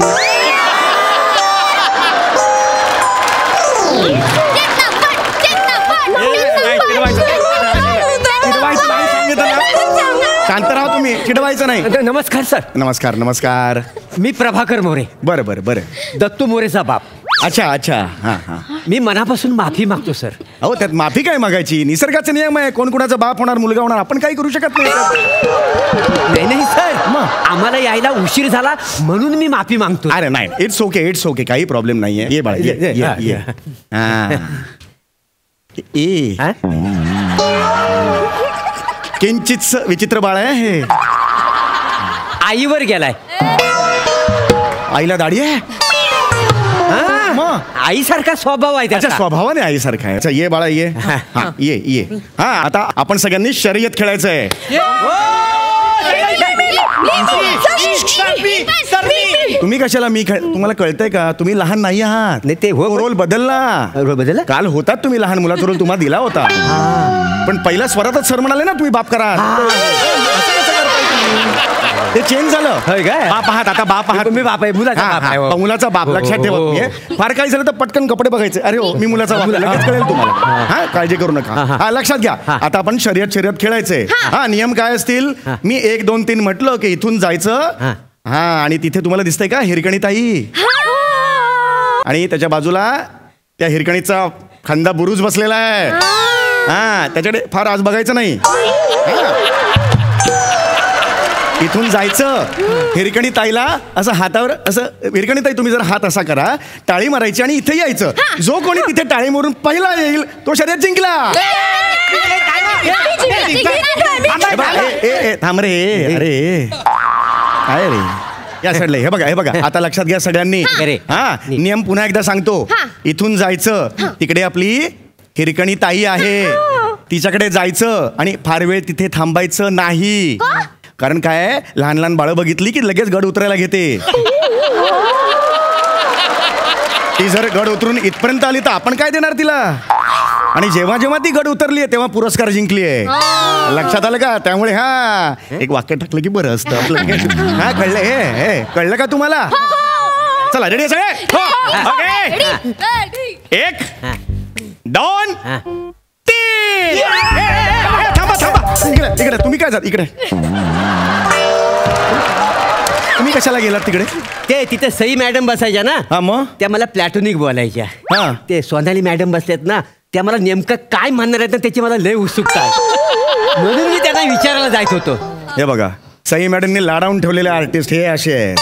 शांत राहा तुम्ही, चिडवायचं नाही. नमस्कार सर. नमस्कार नमस्कार. मी प्रभाकर मोरे. बरं बरं बरं. दत्तू मोरेचा बाप. अच्छा अच्छा. हां हां. मी मनापासून माफी मागतो सर. अहो त्यात माफी काय मागायची? निसर्गाचा नियम आहे. कोण कोणाचा बाप होणार, मुलगा होणार, आपण काही करू शकत नाही. नाही नाही सर, आम्हाला यायला उशीर झाला म्हणून मी माफी मागतो. अरे नाही, इट्स ओके इट्स ओके. काही प्रॉब्लेम नाहीये. ये बाळा ये. किंचित विचित्र बाळ आहे हे. आईवर गेलाय. आईला दाढी आहे? आईसारखा स्वभाव आहे त्याचा. स्वभावाने आईसारखा आहे. अच्छा ये बाळा ये. हा ये ये. हा आता आपण सगळ्यांनी शर्यत खेळायचं आहे. तुम्ही कशाला मी तुम्हाला कळतंय का तुम्ही लहान नाही आहात. नाही ते रोल बदलला. काल होतात तुम्ही लहान मुलाचा रोल तुम्हाला दिला होता पण पहिल्या स्वरातच सर म्हणाले ना तुम्ही बाप करा. ते चेंज झालं. बाप आहात आता बाप आहात. तुम्ही बाप आहे मुलाचा बाप लक्षात ठेवा. फार काही झालं तर पटकन कपडे बघायचे. अरे हो मी मुलाचा बाप लगेच कळेल तुम्हाला. हा काळजी करू नका. हा लक्षात घ्या. आता आपण शर्यत खेळायचंय. हा नियम काय असतील. मी 1 2 3 म्हटलं की इथून जायचं. हा आणि तिथे तुम्हाला दिसतंय का हिरकणी ताई आणि त्याच्या बाजूला त्या हिरकणीचा खांदा बुरुज बसलेला आहे. हा त्याच्याकडे फार आज बघायचं नाही. इथून जायचं हिरकणी ताईला असं हातावर असं हिरकणी ताई तुम्ही जर हात असा करा टाळी मारायची आणि इथे यायचं. जो कोणी तिथे टाळी मारून पहिला येईल तो शर्यत जिंकला. थांब रे. अरे काय रे या साईडला हे बघा आता लक्षात घ्या सगळ्यांनी. हा नियम पुन्हा एकदा सांगतो. इथून जायचं तिकडे आपली हिरकणी ताई आहे तिच्याकडे जायचं आणि फार वेळ तिथे थांबायचं नाही. कारण काय लहान लहान बाळं बघितली की लगेच गड उतरायला घेते. ती जर गड उतरून इथपर्यंत आली तर आपण काय देणार तिला. आणि जेव्हा जेव्हा ती गड उतरली आहे तेव्हा पुरस्कार जिंकली आहे. लक्षात आलं का. त्यामुळे हा एक वाक्य टाकलं की बरं असतं आपलं. हा कळलं हे कळलं का तुम्हाला. चला रेडी सगळे. 1 2 3 थांबा इकडे तुम्ही काय जात इकडे. तुम्ही कशाला गेलात तिकडे. ते तिथे सई मॅडम बसायच्या ना. हा मग त्या मला प्लॅटोनिक बोलायच्या. हा ते सोनाली मॅडम बसल्यात ना त्या मला नेमकं काय म्हणणार आहेत ना त्याची मला लय उत्सुकता आहे. म्हणून मी त्यांना विचारायला जायच होतो. हे बघा सई मॅडमने लाडावून ठेवलेले आर्टिस्ट हे असे आहेत.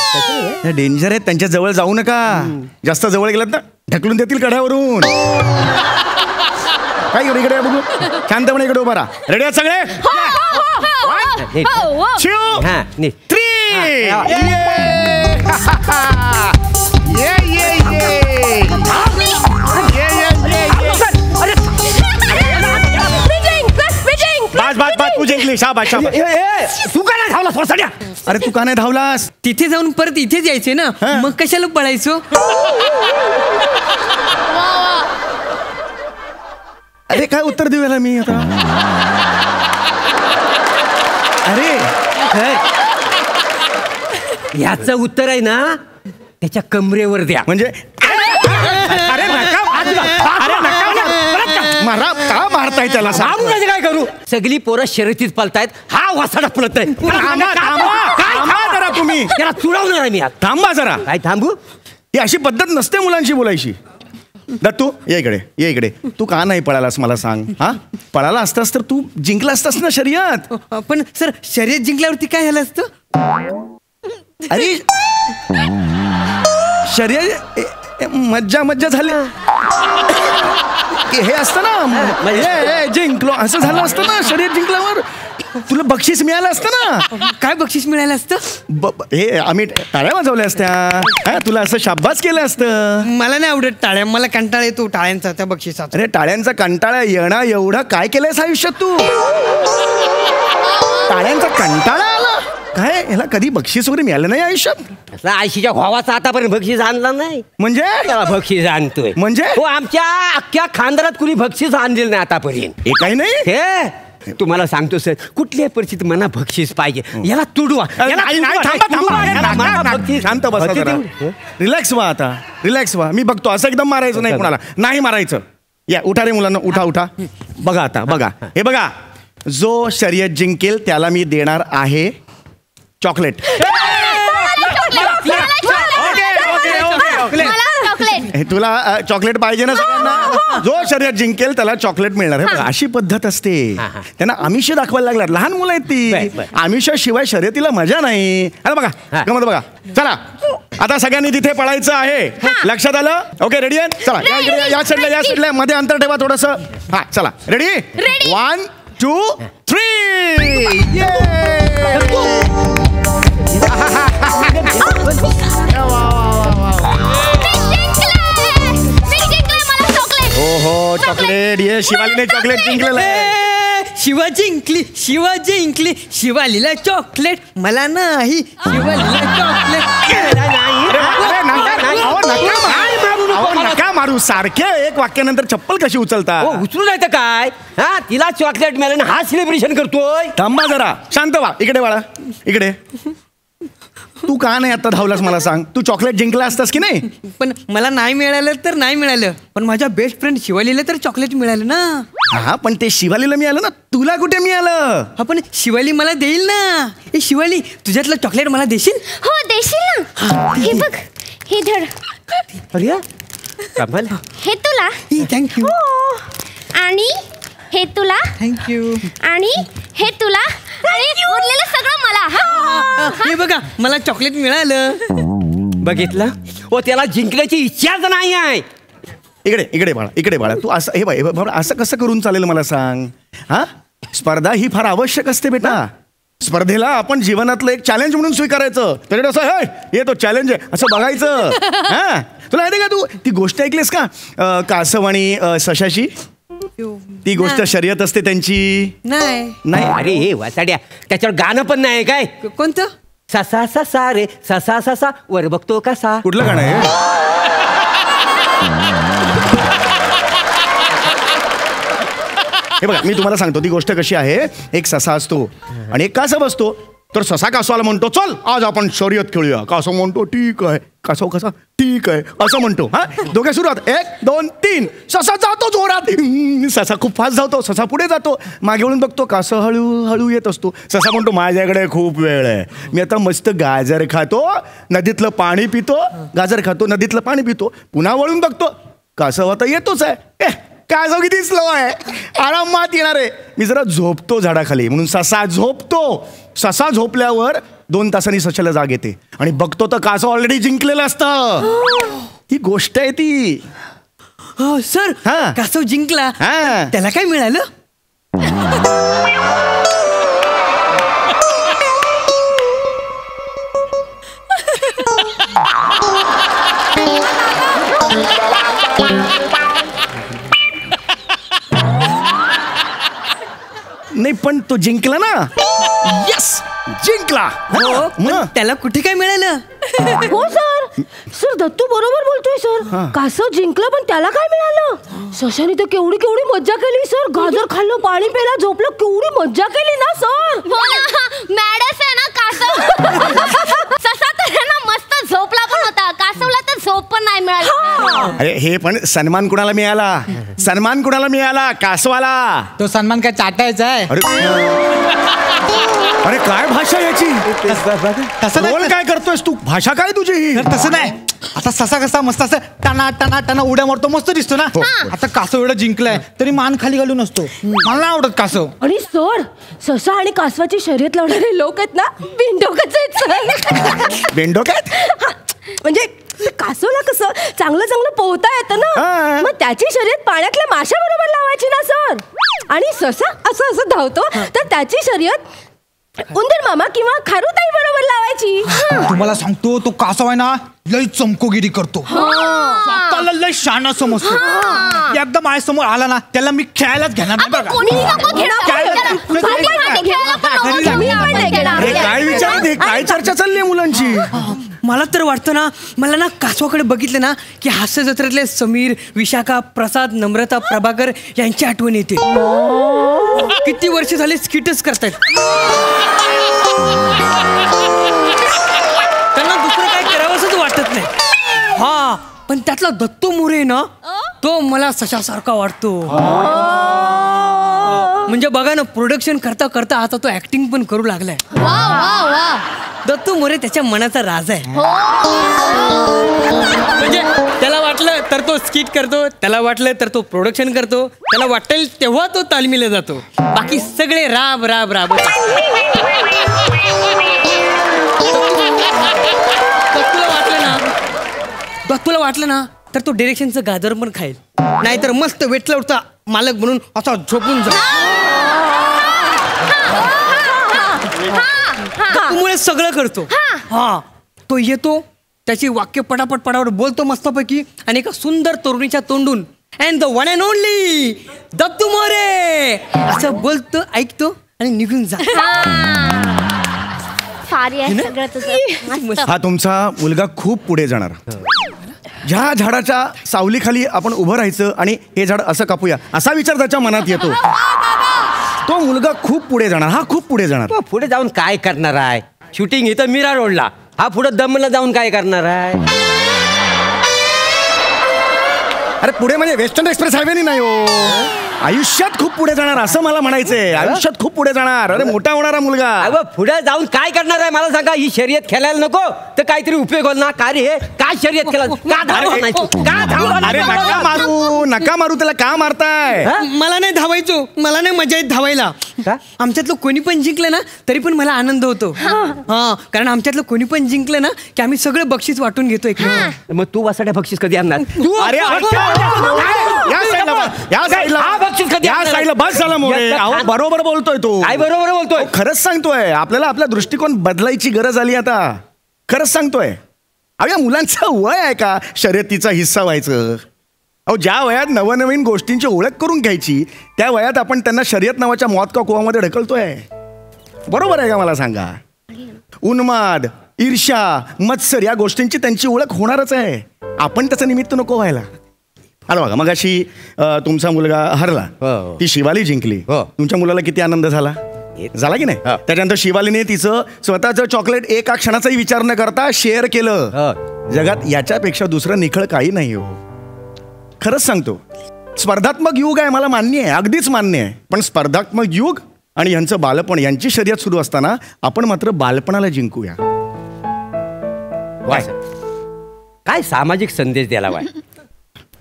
डेंजर आहेत त्यांच्या जवळ जाऊ नका. जास्त जवळ गेलात ना ढकलून देतील कड्यावरून. काय करू इकडे बघू शांतपणे इकडे उभा राहा. रेडी आहेत सगळे. 1 2 3 तू जिंकली. शाबाश शाबाश. तू का नाही धावलास वसाड्या. अरे तू का नाही धावलास. तिथे जाऊन परत इथेच यायचे ना मग कशाला पळायचो. अरे काय उत्तर देऊया मी आता. अरे याचं उत्तर आहे ना त्याच्या कमरेवर द्या. म्हणजे अरे मारा का मारताय त्याला. काय करू सगळी पोरं शर्यतीत पळतायत हा वासाडा पळत आहे. जरा तुम्ही त्याला चुडवणार आहे मी आज. थांबा जरा. काय थांबू. ही अशी पद्धत नसते मुलांशी बोलायची. दत्तू ये इकडे तू का नाही पळालास मला सांग. हा पळाला असतास तर तू जिंकला असतास ना शर्यत. पण सर शर्यत जिंकल्यावरती काय झालं असतं. अरे शर्यत मज्जा झाली. हे असतं ना जिंकलो असं झालं असतं ना. शर्यत जिंकल्यावर तुला बक्षीस मिळालं असतं ना. काय बक्षीस मिळालं असतं. हे आम्ही टाळ्या वाजवल्या असत्या. तुला असं शाब्बास केलं असतं. मला नाही आवडत टाळ्या. मला कंटाळा येतो टाळ्यांचा त्या बक्षिसाचा. अरे टाळ्यांचा कंटाळा येणं एवढं काय केलंयस आयुष्यात तू. टाळ्यांचा कंटाळा आला काय. ह्याला कधी बक्षीस वगैरे मिळालं नाही आयुष्यात. आयशीच्या भावाचा आतापर्यंत बक्षीस आणला नाही. म्हणजे त्याला बक्षीस आणतोय म्हणजे हो आमच्या अख्ख्या खानदारात कुणी बक्षीस आणलेलं नाही आतापर्यंत. हे काही नाही. हे तुम्हाला सांगतो सर कुठल्याही परिस्थितीत मला बक्षीस पाहिजे. याला तुडवा. शांत बसा जरा. रिलॅक्स व्हा आता. रिलॅक्स व्हा. मी बघतो असं एकदम मारायचं नाही कुणाला. नाही मारायचं. या उठा रे मुलांना उठा. बघा आता बघा हे बघा जो शर्यत जिंकेल त्याला मी देणार आहे चॉकलेट. तुला चॉकलेट पाहिजे ना सगळ्यांना. जो शर्यत जिंकेल त्याला चॉकलेट मिळणार आहे. अशी पद्धत असते. त्यांना आमिष दाखवायला लागलात. लहान मुलं आहेत ती. आमिषाशिवाय शर्यतीला मजा नाही. अरे बघा गमत बघा. चला आता सगळ्यांनी तिथे पळायचं आहे. लक्षात आलं. ओके रेडी आहे. चला या साईडला मध्ये अंतर ठेवा थोडस. हा चला रेडी 1 2 3. ओहो चॉकलेट. ये शिवालीने चॉकलेट जिंकलेलं आहे. शिवा जिंकली, शिवा जिंकली, शिवालीला चॉकलेट, मला नाही शिवालीला चॉकलेट. नका मारू. सारखे एक वाक्यानंतर चप्पल कशी उचलता? उचलून नाही तर काय. हा, तिला चॉकलेट मिळालं हा सेलिब्रेशन करतोय. थांबा जरा, शांत व्हा. इकडे बाळा, इकडे. तू का नाही आता धावलास मला सांग. तू चॉकलेट जिंकला असतास की नाही? पण मला नाही मिळालं तर नाही मिळालं, पण माझ्या बेस्ट फ्रेंड शिवालीला तर चॉकलेट मिळालं ना. हा, पण ते शिवालीला मिळालं ना, तुला कुठे मिळालं? हा, पण शिवाली मला देईल ना. ए शिवाली, तुझ्यातलं चॉकलेट मला देशील? हो देशील ना. हे बघ, हे धर. अरे कमाल. हे तुला. थँक्यू. आणि हे तुला. थँक्यू. आणि हे तुला. आणि उरलेलं सगळं मला. हा. हे बघा, मला चॉकलेट मिळालं. बघितलं? ओ, त्याला जिंकण्याची इच्छाच नाही आहे. इकडे बाळा, इकडे बाळा. तू असं हे बाळा, असं कसं करून चालेल मला सांग. हा, स्पर्धा ही फार आवश्यक असते बेटा. स्पर्धेला आपण जीवनातलं एक चॅलेंज म्हणून स्वीकारायचं. त्याच्याकडे असं हे तो चॅलेंज आहे असं बघायचं. हा, तुला माहिती का, तू ती गोष्ट ऐकलीस का, कासव आणि सशाची? ती गोष्ट शर्यत असते त्यांची. नाही. अरे हे वासाड्या, त्याच्यावर गाणं पण नाही काय? कोणतं? ससा ससा रे ससा ससा वर बघतो कसा. कुठलं गाणं आहे? हे बघा, मी तुम्हाला सांगतो ती गोष्ट कशी आहे. एक ससा असतो आणि एक कासव असतो. तर ससा कासवाला म्हणतो, चल आज आपण शर्यत खेळूया. कासव म्हणतो ठीक आहे. कासव कसा ठीक आहे असं म्हणतो. हा, दोघे सुरुवात. 1 2 3. ससा जातो जोरात. ससा खूप फास्ट जातो. ससा पुढे जातो. मागे वळून बघतो, कासव हळूहळू येत असतो. ससा म्हणतो, माझ्याकडे खूप वेळ आहे, मी आता मस्त गाजर खातो, नदीतलं पाणी पितो. गाजर खातो, नदीतलं पाणी पितो. पुन्हा वळून बघतो, कासव आता येतोच आहे. कासव किती स्लो आहे, आरामात येणार आहे. मी जरा झोपतो झाडाखाली. म्हणून ससा झोपतो. ससा झोपल्यावर 2 तासांनी सशाला जाग येते आणि बघतो तर कासव ऑलरेडी जिंकलेलं असतं. ही गोष्ट आहे ती. हो सर, कासव जिंकला. त्याला काय मिळालं? नाही, पण तो जिंकला ना. यस, जिंकला. मग त्याला कुठे काय मिळालं? हो सर, दत्तू बरोबर बोलतोय सर. कासव जिंकलं पण त्याला काय मिळालं? सशाने तर केवढी केवढी मज्जा केली सर. गाजर खाल्लं, पाणी प्यायला, झोपलं, केवढी मज्जा केली ना सर. मॅडस आहे ना कासव. ससा तर ना मस्त झोपला पण होता. कासवला तर झोप पण नाही मिळाली. अरे हे पण सन्मान कुणाला मिळाला? सन्मान कुणाला मिळाला? कासवाला. तो सन्मान काय चाटायचा आहे? अरे काय भाषा याची? तसं काय करतोयस तू? भाषा काय तुझी ही? तसं नाही. आता ससा कसा मस्त असं टना टना टना उड्या मारतो, मस्त दिसतो ना. आता कासव एवढं जिंकलाय तरी मान खाली घालून असतो. मला नाही आवडत कासव. आणि सर, ससा आणि कासवाची शर्यत लावणारे लोक आहेत ना, बेंडोकच आहेत सर. बेंडोक्यात? म्हणजे कासवला कसं चांगलं चांगलं पोहता येतं ना, मग त्याची शर्यत पाण्यातल्या माशा बरोबर लावायची ना सर. आणि ससा असं असं धावतो तर त्याची शर्यत उंदीर मामा किंवा खारुताई बरोबर लावायची. तुम्हाला सांगतो, तो कासव आहे ना लय चमकोगिरी करतो. स्वतःला लय शहाणा समजतो. एकदा माझ्यासमोर आला ना, त्याला मी खेळायलाच घेणार नाही बघा. काय विचार, काय चर्चा चालली आहे मुलांची? मला तर वाटतं ना, मला ना कासवाकडे बघितलं ना की हास्य जत्रेतले समीर, विशाखा, प्रसाद, नम्रता, प्रभाकर यांची आठवण येते. किती वर्ष झाले स्किटच करतायत. त्यांना दुसरं काय करावंसच वाटत नाही. हा, पण त्यातला दत्तू मोरे ना, तो मला सशासारखा वाटतो. म्हणजे बघा ना, प्रोडक्शन करता करता आता तो ऍक्टिंग पण करू लागलाय. दत्तू मोरे त्याच्या मनाचा राज आहे. म्हणजे त्याला वाटलं तर तो स्किट करतो, त्याला वाटलं तर तो प्रोडक्शन करतो, त्याला वाटेल तेव्हा तो तालमीला जातो. बाकी सगळे राब राब राब. तुला वाटलं ना तर तो डिरेक्शनचं गाजर पण खाईल, नाहीतर मस्त वेटला उठता मालक म्हणून असा झोपून जा. मुळे सगळं करतो. हा, तो येतो, त्याची वाक्य पटापट पटापट बोलतो मस्तपैकी आणि एका सुंदर तरुणीच्या तोंडून and the one and only Dattu More असं बोलतो, ऐकतो आणि निघून जा. हा तुमचा मुलगा खूप पुढे जाणार. ज्या झाडाच्या सावलीखाली आपण उभं राहायचं आणि हे झाड असं कापूया असा विचार त्याच्या मनात येतो. तो मुलगा खूप पुढे जाणार. हा खूप पुढे जाणार. पुढे जाऊन काय करणार आहे? शूटिंग इथं मीरा रोडला. हा पुढे दमला जाऊन काय करणार आहे? अरे पुढे म्हणजे वेस्टर्न एक्सप्रेस हायवे नाही हो. आयुष्यात खूप पुढे जाणार असं मला म्हणायचंय. आयुष्यात खूप पुढे जाणार. अरे मोठा होणारा मुलगा. पुढे जाऊन काय करणार आहे मला सांगा. ही शर्यत खेळायला नको तर काहीतरी उपयोग होईल ना. काय रे काय शर्यत खेळायला का धावला? अरे नका मारू, नका मारू. त्याला का मारताय? मला नाही धावायचो. मला नाही मजा येत धावायला. आमच्यातलं कोणी पण जिंकलं ना तरी पण मला आनंद होतो. हा कारण आमच्यातलं कोणी पण जिंकलं ना की आम्ही सगळं बक्षीस वाटून घेतो. मग तू वासाड्या बक्षीस कधी आणणार? अरे या साईडला बस झाला मोरे. बरोबर बोलतोय तो. काय बरोबर बोलतोय? खरंच सांगतोय. आपल्याला आपला दृष्टिकोन बदलायची गरज आली आता. खरंच सांगतोय. अहो या मुलांचं वय आहे का शर्यतीचा हिस्सा व्हायचं? अहो ज्या वयात नवनवीन गोष्टींची ओळख करून घ्यायची त्या वयात आपण त्यांना शर्यत नावाच्या मौत का कुवामध्ये ढकलतोय. बरोबर आहे का मला सांगा? उन्माद, ईर्ष्या, मत्सर या गोष्टींची त्यांची ओळख होणारच आहे. आपण त्याचं निमित्त नको व्हायला. अरे बघा मग अशी तुमचा मुलगा हरला, ती शिवाली जिंकली. तुमच्या मुलाला किती आनंद झाला की नाही? त्याच्यानंतर शिवालीने तिचं स्वतःचं चॉकलेट एका क्षणाचाही विचार न करता शेअर केलं. जगात याच्यापेक्षा दुसरं निखळ काही नाही हो. खरंच सांगतो. स्पर्धात्मक युग आहे मला मान्य आहे, अगदीच मान्य आहे. पण स्पर्धात्मक युग आणि यांचं बालपण यांची शर्यत सुरू असताना आपण मात्र बालपणाला जिंकूया. काय सामाजिक संदेश द्यायला वाय.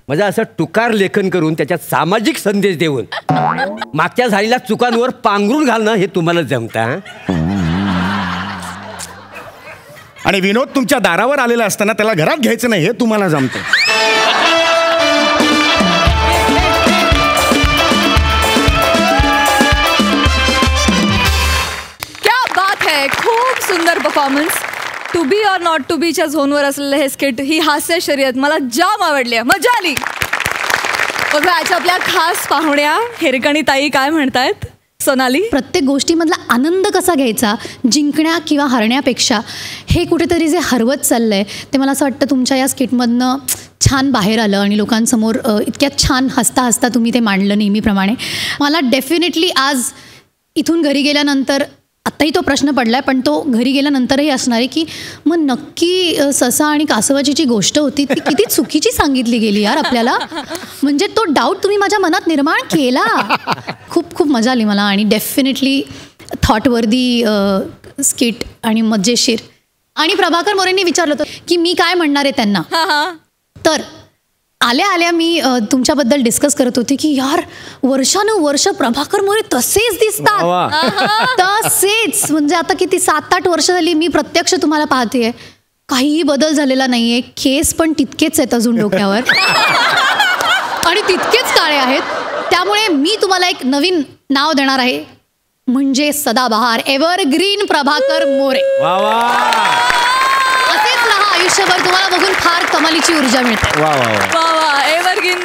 म्हणजे असं टुकार लेखन करून त्याच्यात सामाजिक संदेश देऊन मागच्या झालेल्या चुकांवर पांघरून घालणं हे तुम्हाला जमता? आणि विनोद तुमच्या दारावर आलेला असताना त्याला घरात घ्यायचं नाही हे तुम्हाला जमतं. क्या बात है. खूप सुंदर performance. To be or not to बीच्या झोनवर असलेलं हे स्किट, ही हास्य शर्यत मला जाम आवडली आहे. मजा आली. बघा याच्या आपल्या खास पाहुण्या हिरकणी ताई काय म्हणतायत. सोनाली, प्रत्येक गोष्टीमधला आनंद कसा घ्यायचा जिंकण्या किंवा हरण्यापेक्षा, हे कुठेतरी जे हरवत चाललंय ते मला असं वाटतं तुमच्या या स्किटमधनं छान बाहेर आलं आणि लोकांसमोर इतक्या छान हसता हसता तुम्ही ते मांडलं नेहमीप्रमाणे. मला डेफिनेटली आज इथून घरी गेल्यानंतर, आत्ताही तो प्रश्न पडला आहे पण तो घरी गेल्यानंतरही असणार आहे की मग नक्की ससा आणि कासवाची जी गोष्ट होती ती किती चुकीची सांगितली गेली यार आपल्याला. म्हणजे तो डाऊट तुम्ही माझ्या मनात निर्माण केला. खूप खूप मजा आली मला आणि डेफिनेटली थॉटवर्दी स्किट आणि मजेशीर. आणि प्रभाकर मोरेंनी विचारलं होतं की मी काय म्हणणार आहे त्यांना. तर आल्या आल्या मी तुमच्याबद्दल डिस्कस करत होते की यार वर्षानुवर्ष प्रभाकर मोरे तसेच दिसतात. तसेच म्हणजे आता किती 7-8 वर्ष झाली मी प्रत्यक्ष तुम्हाला पाहतेय. काहीही बदल झालेला नाहीये. केस पण तितकेच आहेत अजून डोक्यावर आणि तितकेच काळे आहेत. त्यामुळे मी तुम्हाला एक नवीन नाव देणार आहे, म्हणजे सदाबहार एव्हरग्रीन प्रभाकर मोरे. असेच रहा आयुष्यभर. तुम्हाला बघून फार कमालीची ऊर्जा मिळते. वा वा. एव्हरग्रीन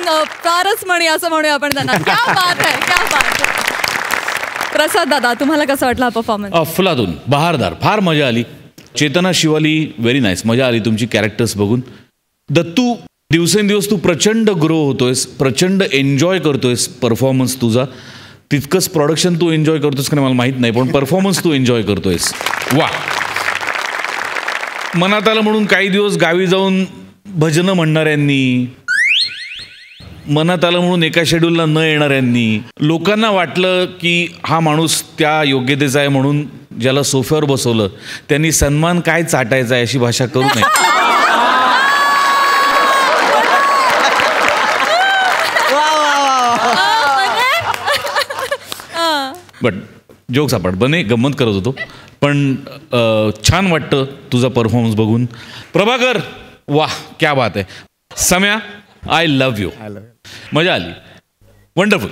फारच म्हणे असं म्हणूया आपण त्यांना. क्या बात आहे, क्या बात आहे. प्रसाद दादा, तुम्हाला कसं वाटला हा परफॉर्मन्स? अफलातून, बहारदार, फार मजा आली. चेतना, शिवाली, व्हेरी नाईस. मजा आली तुमची कॅरेक्टर्स बघून. दत्तू, दिवसेंदिवस तू प्रचंड ग्रो होतोयस, प्रचंड एन्जॉय करतोयस परफॉर्मन्स तुझा. तितकंच प्रोडक्शन तू एन्जॉय करतोस का मला माहीत नाही, पण परफॉर्मन्स तू एन्जॉय करतोयस. वा. मनात आलं म्हणून काही दिवस गावी जाऊन भजनं म्हणणाऱ्यांनी, मनात आलं म्हणून एका शेड्यूलला न येणाऱ्यांनी, लोकांना वाटलं की हा माणूस त्या योग्यतेचा आहे म्हणून ज्याला सोफ्यावर बसवलं त्यांनी सन्मान काय चाटायचा आहे अशी भाषा करू नये. बट जोक्स अपार्ट, बने गंमत करत होतो पण छान वाटतं तुझा परफॉर्मन्स बघून. प्रभाकर, वाह क्या बात आहे. सम्या, आय लव्ह यू. मजा आली. वंडरफुल.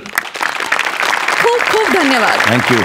खूप खूप धन्यवाद. थँक्यू.